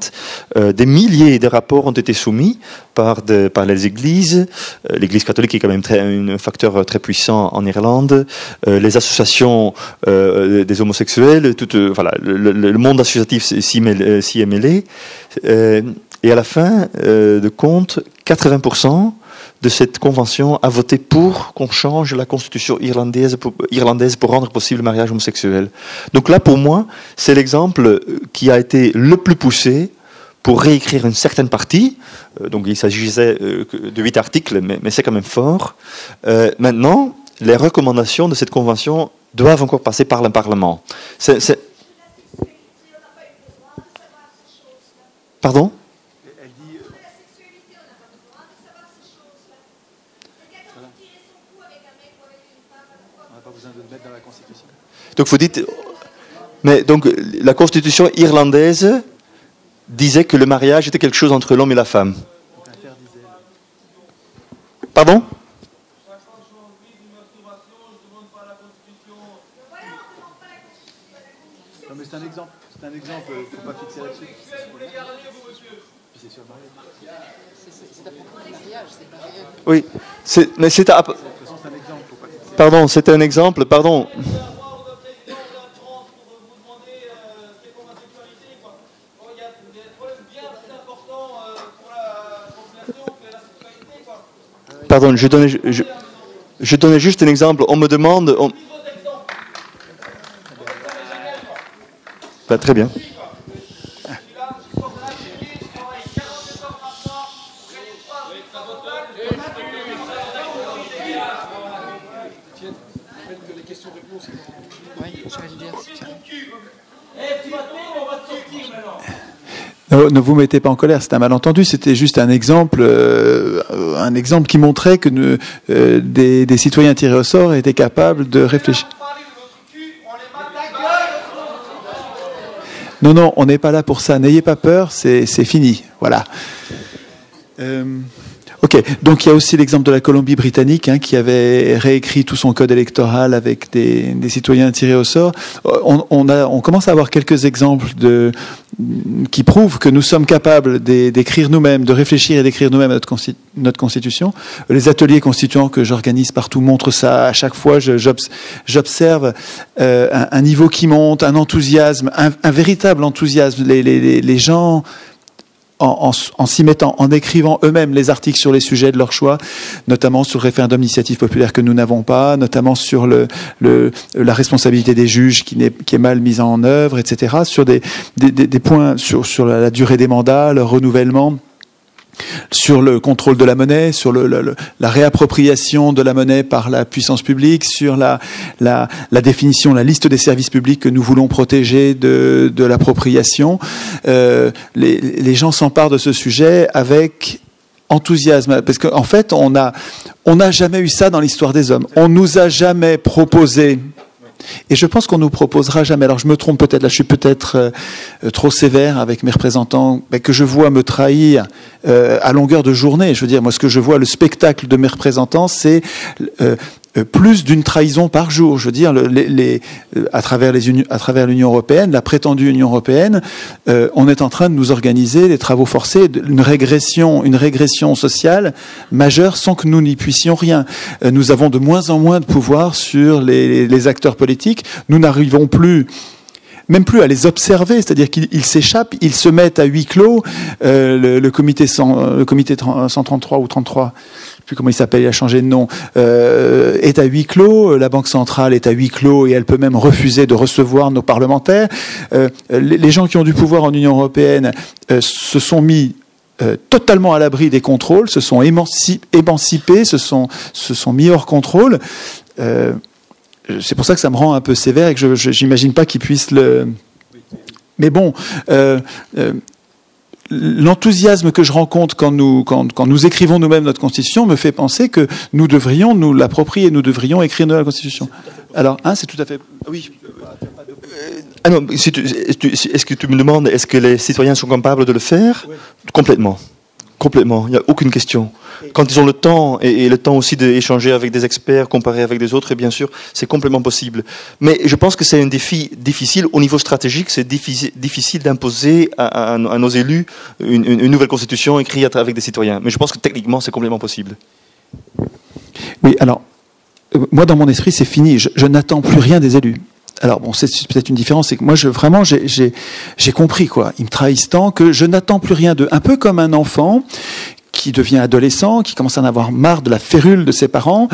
des milliers de rapports ont été soumis par les églises, l'église catholique est quand même un facteur très puissant en Irlande, les associations des homosexuels, voilà, le monde associatif s'y est mêlé. Et à la fin de compte, 80% de cette convention a voté pour qu'on change la constitution irlandaise pour rendre possible le mariage homosexuel. Donc là, pour moi, c'est l'exemple qui a été le plus poussé pour réécrire une certaine partie. Donc il s'agissait de 8 articles, mais c'est quand même fort. Maintenant, les recommandations de cette convention doivent encore passer par le Parlement. Pardon ? Elle dit... On n'a pas besoin de le mettre dans la Constitution. Donc vous dites... Mais donc la Constitution irlandaise disait que le mariage était quelque chose entre l'homme et la femme. Pardon ? Non mais c'est un exemple, il ne faut pas fixer là-dessus. C'est sur le mariage. C'est à propos du mariage, c'est pas... Oui, mais c'est à... De toute façon, c'est un exemple, il ne faut pas fixer. Pardon, c'était un exemple, pardon. Pardon, je donnais juste un exemple. On me demande... Bah, très bien. Ne vous mettez pas en colère, c'est un malentendu. C'était juste un exemple qui montrait que des citoyens tirés au sort étaient capables de réfléchir. Non, on n'est pas là pour ça. N'ayez pas peur, c'est fini. Voilà. Ok, donc il y a aussi l'exemple de la Colombie-Britannique qui avait réécrit tout son code électoral avec des citoyens tirés au sort. On commence à avoir quelques exemples qui prouvent que nous sommes capables d'écrire nous-mêmes, de réfléchir et d'écrire nous-mêmes notre constitution. Les ateliers constituants que j'organise partout montrent ça. À chaque fois, j'observe un niveau qui monte, un enthousiasme, un véritable enthousiasme. Les gens... En s'y mettant, en écrivant eux-mêmes les articles sur les sujets de leur choix, notamment sur le référendum d'initiative populaire que nous n'avons pas, notamment sur la responsabilité des juges qui est mal mise en œuvre, etc., sur des points sur la durée des mandats, le renouvellement, sur le contrôle de la monnaie, sur la réappropriation de la monnaie par la puissance publique, sur la définition, la liste des services publics que nous voulons protéger de l'appropriation. Les gens s'emparent de ce sujet avec enthousiasme, parce qu'en fait, on n'a jamais eu ça dans l'histoire des hommes. On nous a jamais proposé. Et je pense qu'on nous proposera jamais. Alors je me trompe peut-être, là je suis peut-être trop sévère avec mes représentants, mais que je vois me trahir à longueur de journée. Je veux dire, moi ce que je vois, le spectacle de mes représentants, c'est plus d'une trahison par jour. Je veux dire, à travers l'Union européenne, la prétendue Union européenne, on est en train de nous organiser des travaux forcés, une régression sociale majeure sans que nous n'y puissions rien. Nous avons de moins en moins de pouvoir sur les acteurs politiques. Nous n'arrivons même plus à les observer, c'est-à-dire qu'ils s'échappent, ils se mettent à huis clos. Le comité 133 ou 33, je sais plus comment il s'appelle, il a changé de nom, est à huis clos. La Banque centrale est à huis clos et elle peut même refuser de recevoir nos parlementaires. Les gens qui ont du pouvoir en Union européenne se sont mis totalement à l'abri des contrôles, se sont émancipés, se sont mis hors contrôle. C'est pour ça que ça me rend un peu sévère et que j'imagine pas qu'ils puissent le... Mais bon, l'enthousiasme que je rencontre quand nous écrivons nous-mêmes notre Constitution me fait penser que nous devrions nous l'approprier, nous devrions écrire la Constitution. Alors, c'est tout à fait... Oui. Non, est-ce que tu me demandes, est-ce que les citoyens sont capables de le faire ? Oui. Complètement. Complètement, il n'y a aucune question. Quand ils ont le temps, et le temps aussi d'échanger avec des experts, comparer avec des autres, et bien sûr, c'est complètement possible. Mais je pense que c'est un défi difficile au niveau stratégique, c'est difficile d'imposer à nos élus une nouvelle constitution écrite avec des citoyens. Mais je pense que techniquement, c'est complètement possible. Oui, alors, moi dans mon esprit, c'est fini. Je n'attends plus rien des élus. Alors bon, c'est peut-être une différence, c'est que moi j'ai compris quoi. Ils me trahissent tant que je n'attends plus rien d'eux. Un peu comme un enfant qui devient adolescent, qui commence à en avoir marre de la férule de ses parents,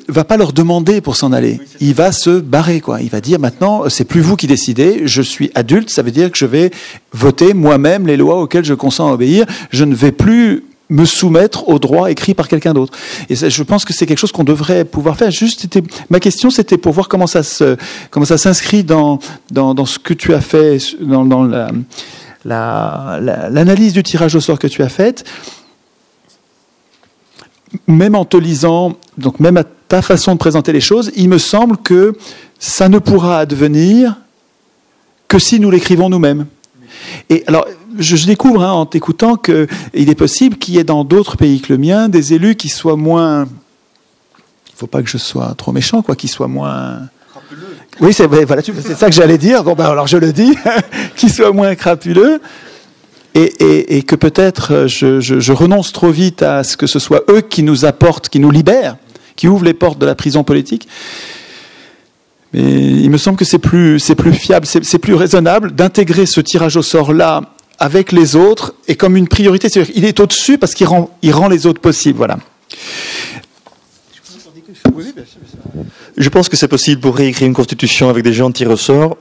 va pas leur demander pour s'en aller. Il va se barrer quoi. Il va dire maintenant, c'est plus vous qui décidez. Je suis adulte, ça veut dire que je vais voter moi-même les lois auxquelles je consens à obéir. Je ne vais plus me soumettre aux droits écrits par quelqu'un d'autre. Et ça, je pense que c'est quelque chose qu'on devrait pouvoir faire. Ma question, c'était pour voir comment ça s'inscrit dans ce que tu as fait, dans l'analyse du tirage au sort que tu as faite. Même en te lisant, donc même à ta façon de présenter les choses, il me semble que ça ne pourra advenir que si nous l'écrivons nous-mêmes. Et alors, je découvre en t'écoutant qu'il est possible qu'il y ait dans d'autres pays que le mien des élus qui soient moins... Il ne faut pas que je sois trop méchant, quoi, qui soient moins... Crapuleux. Oui, c'est ça que j'allais dire. Bon, alors je le dis, qui soient moins crapuleux. Et que peut-être je renonce trop vite à ce que ce soit eux qui nous apportent, qui nous libèrent, qui ouvre les portes de la prison politique. Mais il me semble que c'est plus fiable, c'est plus raisonnable d'intégrer ce tirage au sort-là avec les autres et comme une priorité. C'est-à-dire qu'il est au-dessus parce qu'il rend les autres possibles. Voilà. Je pense que c'est possible pour réécrire une constitution avec des gens tirés au sort,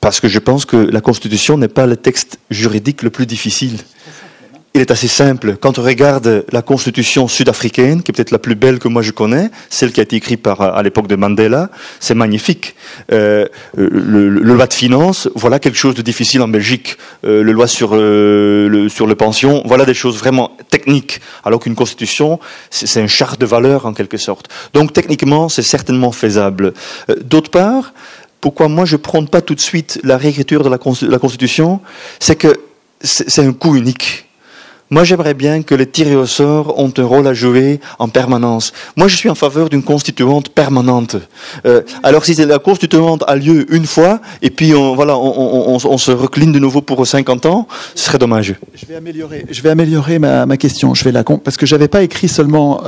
parce que je pense que la constitution n'est pas le texte juridique le plus difficile. Il est assez simple. Quand on regarde la constitution sud-africaine, qui est peut-être la plus belle que moi je connais, celle qui a été écrite à l'époque de Mandela, c'est magnifique. Le loi de finances, voilà quelque chose de difficile en Belgique. Le loi sur le pension, voilà des choses vraiment techniques. Alors qu'une constitution, c'est un charte de valeurs en quelque sorte. Donc techniquement, c'est certainement faisable. D'autre part, pourquoi moi je ne prône pas tout de suite la réécriture de la constitution, c'est que c'est un coup unique. Moi, j'aimerais bien que les tirés au sort ont un rôle à jouer en permanence. Moi, je suis en faveur d'une constituante permanente. Alors, si la constituante a lieu une fois, et puis on se recline de nouveau pour 50 ans, ce serait dommage. Je vais améliorer ma question. Parce que j'avais pas écrit seulement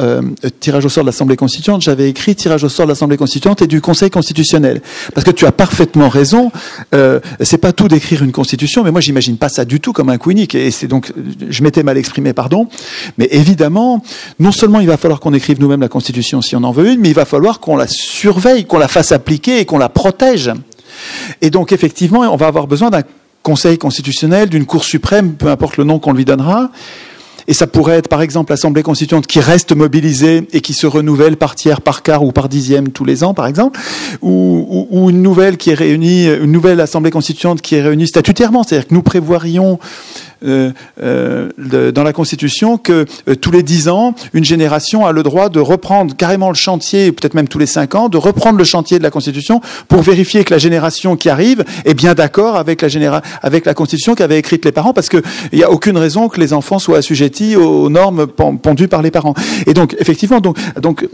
tirage au sort de l'Assemblée constituante, j'avais écrit tirage au sort de l'Assemblée constituante et du Conseil constitutionnel. Parce que tu as parfaitement raison. C'est pas tout d'écrire une constitution, mais moi, j'imagine pas ça du tout comme un coup unique. Et c'est donc, je m'étais mal exprimé, pardon, mais évidemment, non seulement il va falloir qu'on écrive nous-mêmes la Constitution si on en veut une, mais il va falloir qu'on la surveille, qu'on la fasse appliquer et qu'on la protège. Et donc, effectivement, on va avoir besoin d'un Conseil constitutionnel, d'une Cour suprême, peu importe le nom qu'on lui donnera. Et ça pourrait être, par exemple, l'Assemblée constituante qui reste mobilisée et qui se renouvelle par tiers, par quart ou par dixième tous les ans, par exemple, ou une nouvelle qui est réunie, une nouvelle Assemblée constituante qui est réunie statutairement. C'est-à-dire que nous prévoirions dans la Constitution que tous les 10 ans, une génération a le droit de reprendre carrément le chantier, peut-être même tous les 5 ans, de reprendre le chantier de la Constitution pour vérifier que la génération qui arrive est bien d'accord avec la Constitution qu'avaient écrite les parents, parce qu'il n'y a aucune raison que les enfants soient assujettis aux normes pondues par les parents. Et donc, effectivement, donc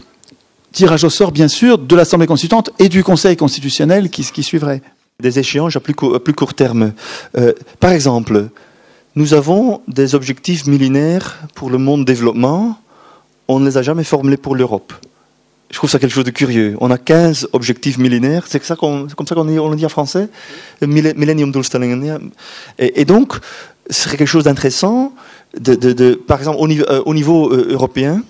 tirage au sort, bien sûr, de l'Assemblée constituante et du Conseil constitutionnel qui suivrait. Des échéances à plus court terme. Par exemple, nous avons des objectifs millénaires pour le monde développement. On ne les a jamais formulés pour l'Europe. Je trouve ça quelque chose de curieux. On a 15 objectifs millénaires. C'est comme ça qu'on le dit en français. Millennium-doelstellingen. Et donc, ce serait quelque chose d'intéressant, par exemple, au niveau européen,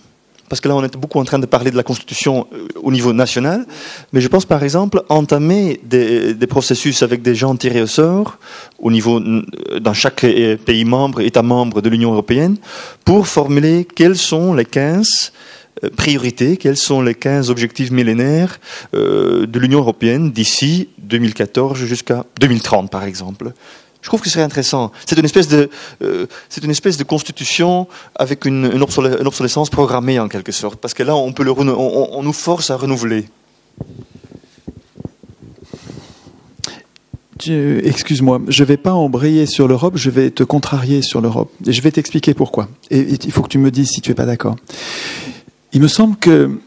parce que là, on est beaucoup en train de parler de la Constitution au niveau national, mais je pense, par exemple, entamer des processus avec des gens tirés au sort, dans chaque pays membre, État membre de l'Union européenne, pour formuler quelles sont les 15 priorités, quels sont les 15 objectifs millénaires de l'Union européenne d'ici 2014 jusqu'à 2030, par exemple. Je trouve que ce serait intéressant. C'est une espèce de constitution avec une obsolescence programmée en quelque sorte, parce que là on nous force à renouveler. Excuse-moi, je ne vais pas embrayer sur l'Europe, je vais te contrarier sur l'Europe. Et je vais t'expliquer pourquoi. Et il faut que tu me dises si tu n'es pas d'accord. Il me semble que...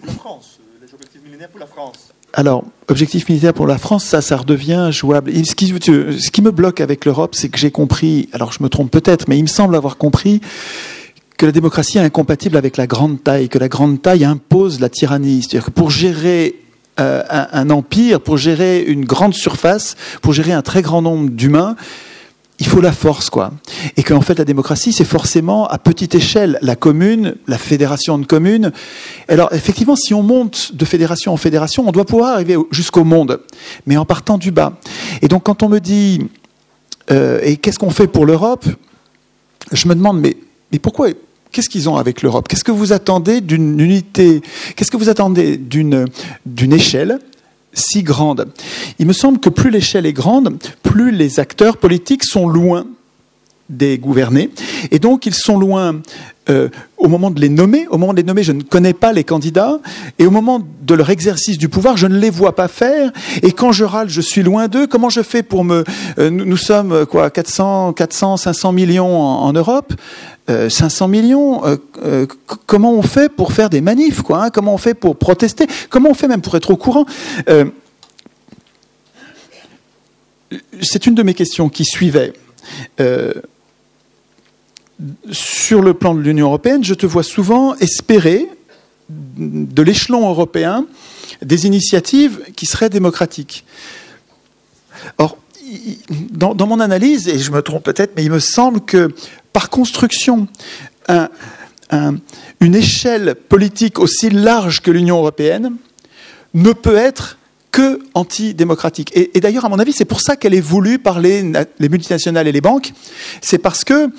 La France, les objectifs millénaires pour la France. Alors, objectif militaire pour la France, ça redevient jouable. Et ce qui me bloque avec l'Europe, c'est que j'ai compris, alors je me trompe peut-être, mais il me semble avoir compris que la démocratie est incompatible avec la grande taille, que la grande taille impose la tyrannie. C'est-à-dire que pour gérer un empire, pour gérer une grande surface, pour gérer un très grand nombre d'humains, il faut la force, quoi. Et qu'en fait, la démocratie, c'est forcément à petite échelle. La commune, la fédération de communes. Alors, effectivement, si on monte de fédération en fédération, on doit pouvoir arriver jusqu'au monde, mais en partant du bas. Et donc, quand on me dit et qu'est-ce qu'on fait pour l'Europe, je me demande, mais pourquoi? Qu'est-ce qu'ils ont avec l'Europe? Qu'est-ce que vous attendez d'une unité? Qu'est-ce que vous attendez d'une échelle si grande? Il me semble que plus l'échelle est grande, plus les acteurs politiques sont loin des gouvernés. Et donc, ils sont loin au moment de les nommer. Au moment de les nommer, je ne connais pas les candidats. Et au moment de leur exercice du pouvoir, je ne les vois pas faire. Et quand je râle, je suis loin d'eux. Comment je fais pour nous sommes 400, 500 millions en Europe. 500 millions, comment on fait pour faire des manifs, quoi, hein? Comment on fait pour protester? Comment on fait même pour être au courant? C'est une de mes questions qui suivait. Sur le plan de l'Union européenne, je te vois souvent espérer de l'échelon européen des initiatives qui seraient démocratiques. Or, dans mon analyse, et je me trompe peut-être, mais il me semble que par construction, une échelle politique aussi large que l'Union européenne ne peut être que antidémocratique. Et d'ailleurs, à mon avis, c'est pour ça qu'elle est voulue par les multinationales et les banques. C'est parce que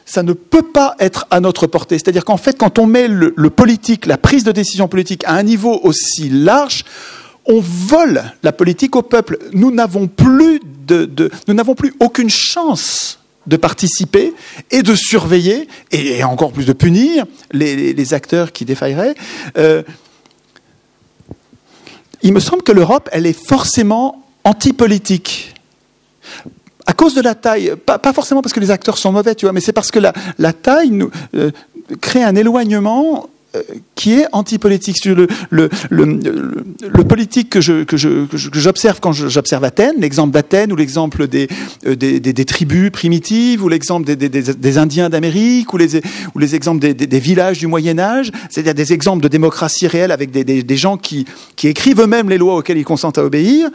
ça ne peut pas être à notre portée. C'est-à-dire qu'en fait, quand on met le politique, la prise de décision politique à un niveau aussi large, on vole la politique au peuple. Nous n'avons plus aucune chance de participer et de surveiller, et encore plus de punir les acteurs qui défailleraient. Il me semble que l'Europe, elle est forcément antipolitique. À cause de la taille, pas forcément parce que les acteurs sont mauvais, tu vois, mais c'est parce que la taille crée un éloignement qui est antipolitique. Le politique que j'observe quand j'observe Athènes, l'exemple d'Athènes ou l'exemple des tribus primitives ou l'exemple des Indiens d'Amérique ou les exemples des villages du Moyen-Âge, c'est-à-dire des exemples de démocratie réelle avec des gens qui écrivent eux-mêmes les lois auxquelles ils consentent à obéir.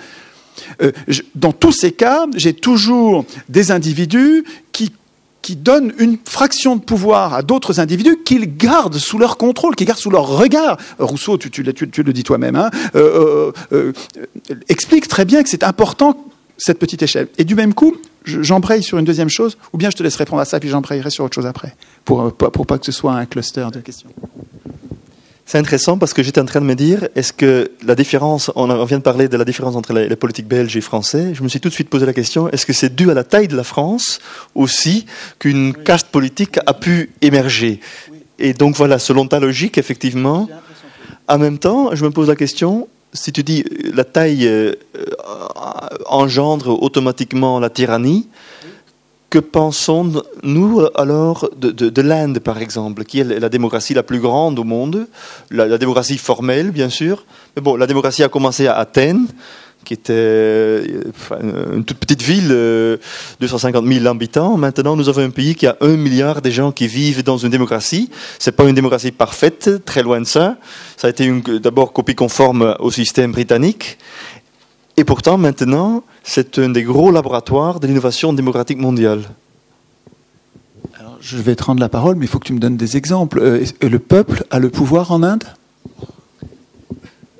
Dans tous ces cas, j'ai toujours des individus qui donnent une fraction de pouvoir à d'autres individus qu'ils gardent sous leur contrôle, qu'ils gardent sous leur regard. Rousseau, tu le dis toi-même, hein, explique très bien que c'est important, cette petite échelle. Et du même coup, j'embraye sur une deuxième chose, ou bien je te laisse répondre à ça, puis j'embrayerai sur autre chose après, pour pas que ce soit un cluster de questions. C'est intéressant parce que j'étais en train de me dire, est-ce que la différence, on vient de parler de la différence entre les politiques belges et français, je me suis tout de suite posé la question, est-ce que c'est dû à la taille de la France aussi qu'une caste politique a pu émerger? Et donc voilà, selon ta logique, effectivement, en même temps, je me pose la question, si tu dis la taille engendre automatiquement la tyrannie, que pensons-nous alors de l'Inde, par exemple, qui est la démocratie la plus grande au monde, la démocratie formelle, bien sûr. Mais bon, la démocratie a commencé à Athènes, qui était une toute petite ville, 250 000 habitants. Maintenant, nous avons un pays qui a 1 milliard de gens qui vivent dans une démocratie. C'est pas une démocratie parfaite, très loin de ça. Ça a été d'abord copie conforme au système britannique. Et pourtant, maintenant, c'est un des gros laboratoires de l'innovation démocratique mondiale. Alors, je vais te rendre la parole, mais il faut que tu me donnes des exemples. Le peuple a le pouvoir en Inde ?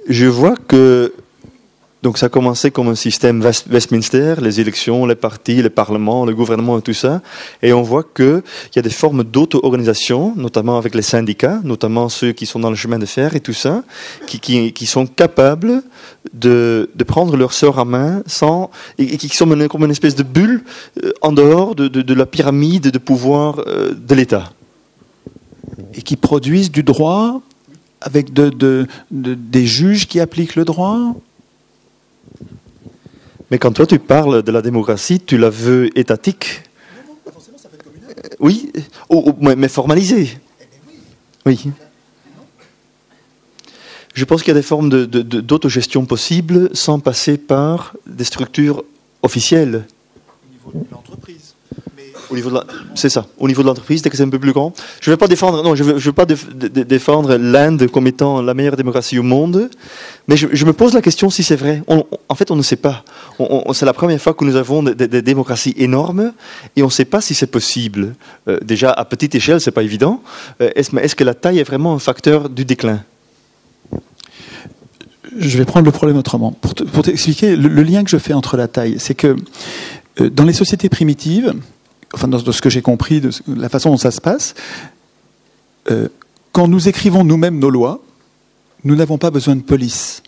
Je vois que donc ça a commencé comme un système Westminster, les élections, les partis, les parlements, le gouvernement et tout ça. Et on voit qu'il y a des formes d'auto-organisation, notamment avec les syndicats, notamment ceux qui sont dans le chemin de fer et tout ça, qui sont capables de prendre leur sort à main et qui sont menés comme une espèce de bulle en dehors de la pyramide de pouvoir de l'État. Et qui produisent du droit avec des juges qui appliquent le droit ? Mais quand toi tu parles de la démocratie, tu la veux étatique. Non, pas forcément, ça peut être communal. Oui, mais formalisée. Oui. Je pense qu'il y a des formes d'autogestion possibles sans passer par des structures officielles. Au niveau de l'entreprise. C'est ça. Au niveau de l'entreprise, dès que c'est un peu plus grand. Je ne veux pas défendre l'Inde comme étant la meilleure démocratie au monde, mais je me pose la question si c'est vrai. En fait, on ne sait pas. C'est la première fois que nous avons des démocraties énormes et on ne sait pas si c'est possible. Déjà, à petite échelle, c'est pas évident. Est-ce que la taille est vraiment un facteur du déclin ? Je vais prendre le problème autrement. Pour t'expliquer, le lien que je fais entre la taille, c'est que dans les sociétés primitives, enfin dans ce que j'ai compris de la façon dont ça se passe, quand nous écrivons nous-mêmes nos lois, nous n'avons pas besoin de police.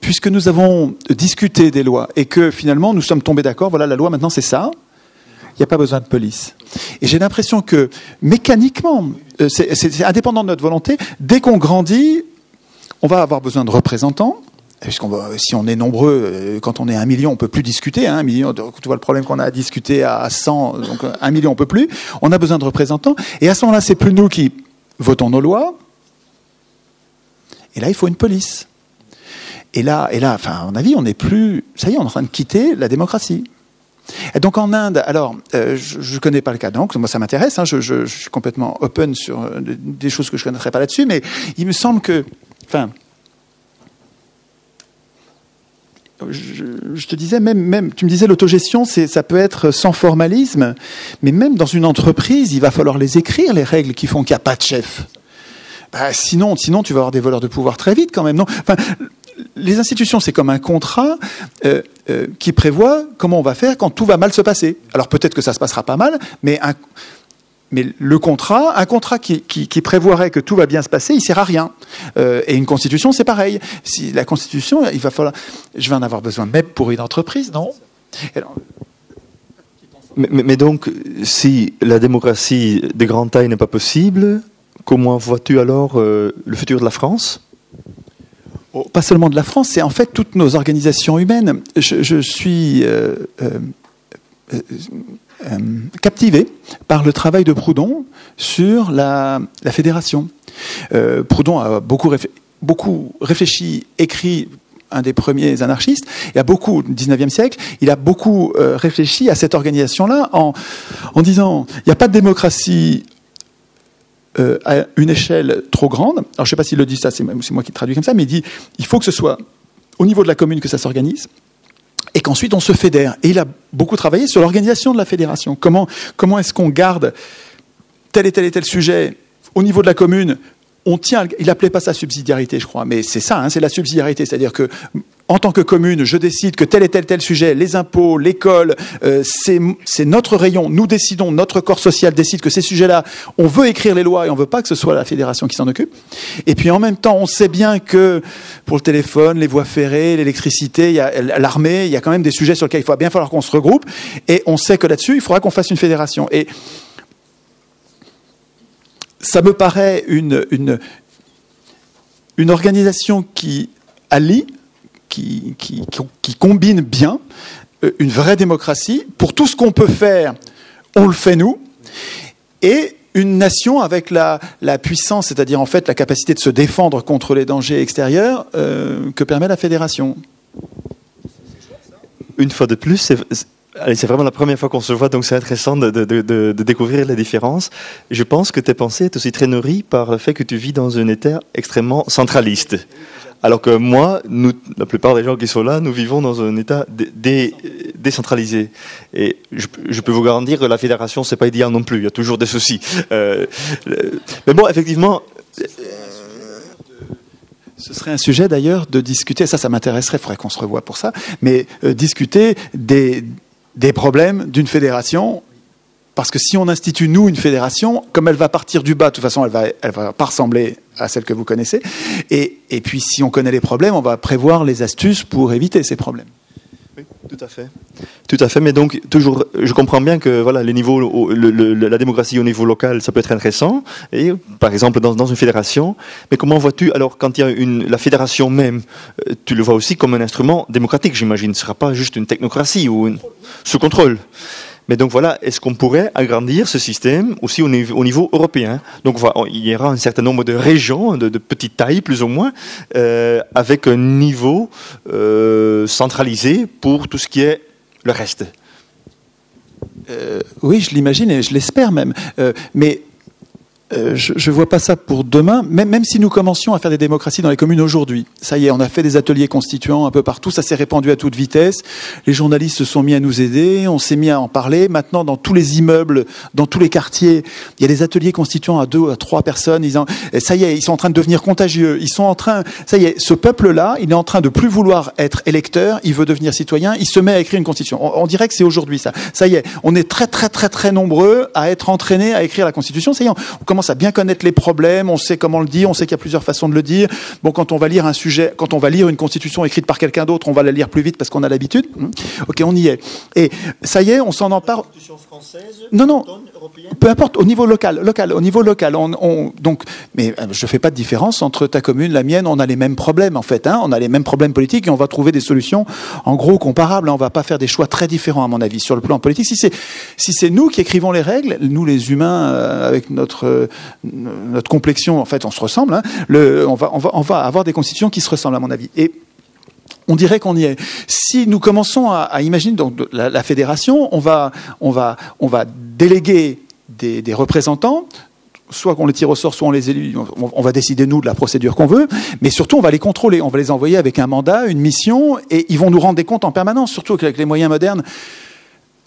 Puisque nous avons discuté des lois et que finalement nous sommes tombés d'accord, voilà la loi maintenant c'est ça, il n'y a pas besoin de police. Et j'ai l'impression que mécaniquement, c'est indépendant de notre volonté, dès qu'on grandit, on va avoir besoin de représentants. Si on est nombreux, quand on est 1 million, on ne peut plus discuter. 1 million, tu vois le problème qu'on a à discuter à 100, donc 1 million, on ne peut plus. On a besoin de représentants. Et à ce moment-là, c'est plus nous qui votons nos lois. Et là, il faut une police. Et là, enfin, à mon avis, on n'est plus... Ça y est, on est en train de quitter la démocratie. Et donc en Inde, alors je ne connais pas le cas, donc moi ça m'intéresse, hein, je suis complètement open sur des choses que je ne connaîtrais pas là-dessus, mais il me semble que, enfin, je te disais, même, tu me disais l'autogestion, ça peut être sans formalisme, mais même dans une entreprise, il va falloir les écrire, les règles qui font qu'il n'y a pas de chef. Bah, sinon, tu vas avoir des voleurs de pouvoir très vite quand même, non ? Enfin, les institutions, c'est comme un contrat qui prévoit comment on va faire quand tout va mal se passer. Alors peut-être que ça se passera pas mal, mais un contrat qui prévoirait que tout va bien se passer, il sert à rien. Et une constitution, c'est pareil. Si la constitution, il va falloir, je vais en avoir besoin même pour une entreprise, non ? Alors, mais donc, si la démocratie de grande taille n'est pas possible, comment vois-tu alors le futur de la France ? Pas seulement de la France, c'est en fait toutes nos organisations humaines. Je suis captivé par le travail de Proudhon sur la fédération. Proudhon a beaucoup réfléchi, écrit, un des premiers anarchistes, il a beaucoup, 19e siècle, il a beaucoup réfléchi à cette organisation-là en disant, il n'y a pas de démocratie à une échelle trop grande. Alors je ne sais pas s'il le dit, ça c'est moi qui le traduis comme ça, mais il dit il faut que ce soit au niveau de la commune que ça s'organise et qu'ensuite on se fédère. Et il a beaucoup travaillé sur l'organisation de la fédération. Comment est-ce qu'on garde tel et tel sujet au niveau de la commune ? Il n'appelait pas ça subsidiarité, je crois, mais c'est ça, hein, c'est la subsidiarité, c'est-à-dire que en tant que commune, je décide que tel et tel sujet, les impôts, l'école, c'est notre rayon, nous décidons, notre corps social décide que ces sujets-là, on veut écrire les lois et on ne veut pas que ce soit la fédération qui s'en occupe. Et puis en même temps, on sait bien que pour le téléphone, les voies ferrées, l'électricité, il y a l'armée, il y a quand même des sujets sur lesquels il va bien falloir qu'on se regroupe, et on sait que là-dessus, il faudra qu'on fasse une fédération. Et ça me paraît une organisation qui allie, qui combine bien une vraie démocratie. Pour tout ce qu'on peut faire, on le fait nous. Et une nation avec la puissance, c'est-à-dire en fait la capacité de se défendre contre les dangers extérieurs que permet la fédération. Une fois de plus, c'est vraiment la première fois qu'on se voit, donc c'est intéressant de découvrir les différences. Je pense que tes pensées sont aussi très nourries par le fait que tu vis dans un État extrêmement centraliste. Alors que moi, la plupart des gens qui sont là, nous vivons dans un État décentralisé. Et je peux vous garantir que la fédération, c'est pas idéal non plus. Il y a toujours des soucis. Mais bon, effectivement. Ce serait un sujet d'ailleurs de discuter. Ça m'intéresserait. Il faudrait qu'on se revoie pour ça. Mais discuter des problèmes d'une fédération. Parce que si on institue, nous, une fédération, comme elle va partir du bas, de toute façon, elle va pas ressembler à celle que vous connaissez. Et puis, si on connaît les problèmes, on va prévoir les astuces pour éviter ces problèmes. Oui, tout à fait. Tout à fait. Mais donc, toujours, je comprends bien que voilà, la démocratie au niveau local, ça peut être intéressant. Et par exemple, dans une fédération. Mais comment vois-tu, alors, quand il y a la fédération même, tu le vois aussi comme un instrument démocratique, j'imagine. Ce ne sera pas juste une technocratie ou sous contrôle. Mais donc voilà, est-ce qu'on pourrait agrandir ce système aussi au niveau européen ? Donc voilà, il y aura un certain nombre de régions de petite taille, plus ou moins, avec un niveau centralisé pour tout ce qui est le reste. Oui, je l'imagine et je l'espère même. Mais je ne vois pas ça pour demain, même si nous commencions à faire des démocraties dans les communes aujourd'hui. Ça y est, on a fait des ateliers constituants un peu partout, ça s'est répandu à toute vitesse. Les journalistes se sont mis à nous aider, on s'est mis à en parler. Maintenant, dans tous les immeubles, dans tous les quartiers, il y a des ateliers constituants à 2 à 3 personnes. Ça y est, ils sont en train de devenir contagieux. Ça y est, ce peuple-là, il est en train de plus vouloir être électeur, il veut devenir citoyen, il se met à écrire une constitution. On dirait que c'est aujourd'hui ça. Ça y est, on est très très très très nombreux à être entraînés à écrire la constitution. Ça y est, on commence à bien connaître les problèmes, on sait comment le dire, on sait qu'il y a plusieurs façons de le dire. Bon, quand on va lire un sujet, quand on va lire une constitution écrite par quelqu'un d'autre, on va la lire plus vite parce qu'on a l'habitude. Ok, on y est. Et ça y est, on s'en empare. Constitution française, non, peu importe, au niveau local, au niveau local. Donc, mais je fais pas de différence entre ta commune, la mienne. On a les mêmes problèmes en fait. On a les mêmes problèmes politiques et on va trouver des solutions en gros comparables. On va pas faire des choix très différents à mon avis sur le plan politique. Si c'est nous qui écrivons les règles, nous les humains avec notre complexion, en fait, on se ressemble. On va avoir des constitutions qui se ressemblent, à mon avis. Et on dirait qu'on y est. Si nous commençons à imaginer donc la fédération, on va déléguer des représentants, soit qu'on les tire au sort, soit on les élit, on va décider nous de la procédure qu'on veut, mais surtout on va les contrôler, on va les envoyer avec un mandat, une mission, et ils vont nous rendre des comptes en permanence, surtout avec les moyens modernes.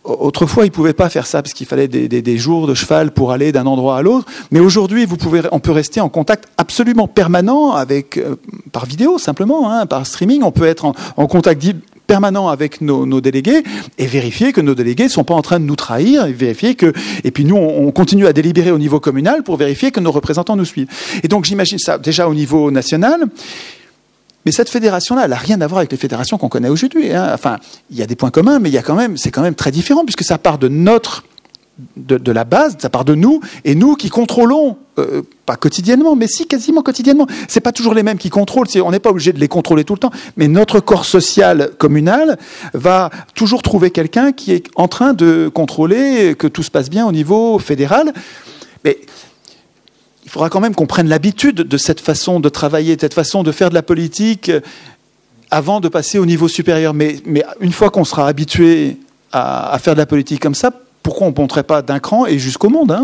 Autrefois, ils ne pouvaient pas faire ça parce qu'il fallait des jours de cheval pour aller d'un endroit à l'autre. Mais aujourd'hui, on peut rester en contact absolument permanent par vidéo simplement, par streaming. On peut être en contact permanent avec nos délégués et vérifier que nos délégués ne sont pas en train de nous trahir et puis nous, on continue à délibérer au niveau communal pour vérifier que nos représentants nous suivent. Et donc, j'imagine ça déjà au niveau national. Mais cette fédération-là, elle n'a rien à voir avec les fédérations qu'on connaît aujourd'hui. Enfin, il y a des points communs, mais c'est quand même très différent, puisque ça part de la base, ça part de nous, et nous qui contrôlons, pas quotidiennement, mais si, quasiment quotidiennement. C'est pas toujours les mêmes qui contrôlent, on n'est pas obligé de les contrôler tout le temps, mais notre corps social communal va toujours trouver quelqu'un qui est en train de contrôler que tout se passe bien au niveau fédéral. Mais il faudra quand même qu'on prenne l'habitude de cette façon de travailler, de cette façon de faire de la politique avant de passer au niveau supérieur. Mais une fois qu'on sera habitué à faire de la politique comme ça, pourquoi on ne monterait pas d'un cran et jusqu'au monde,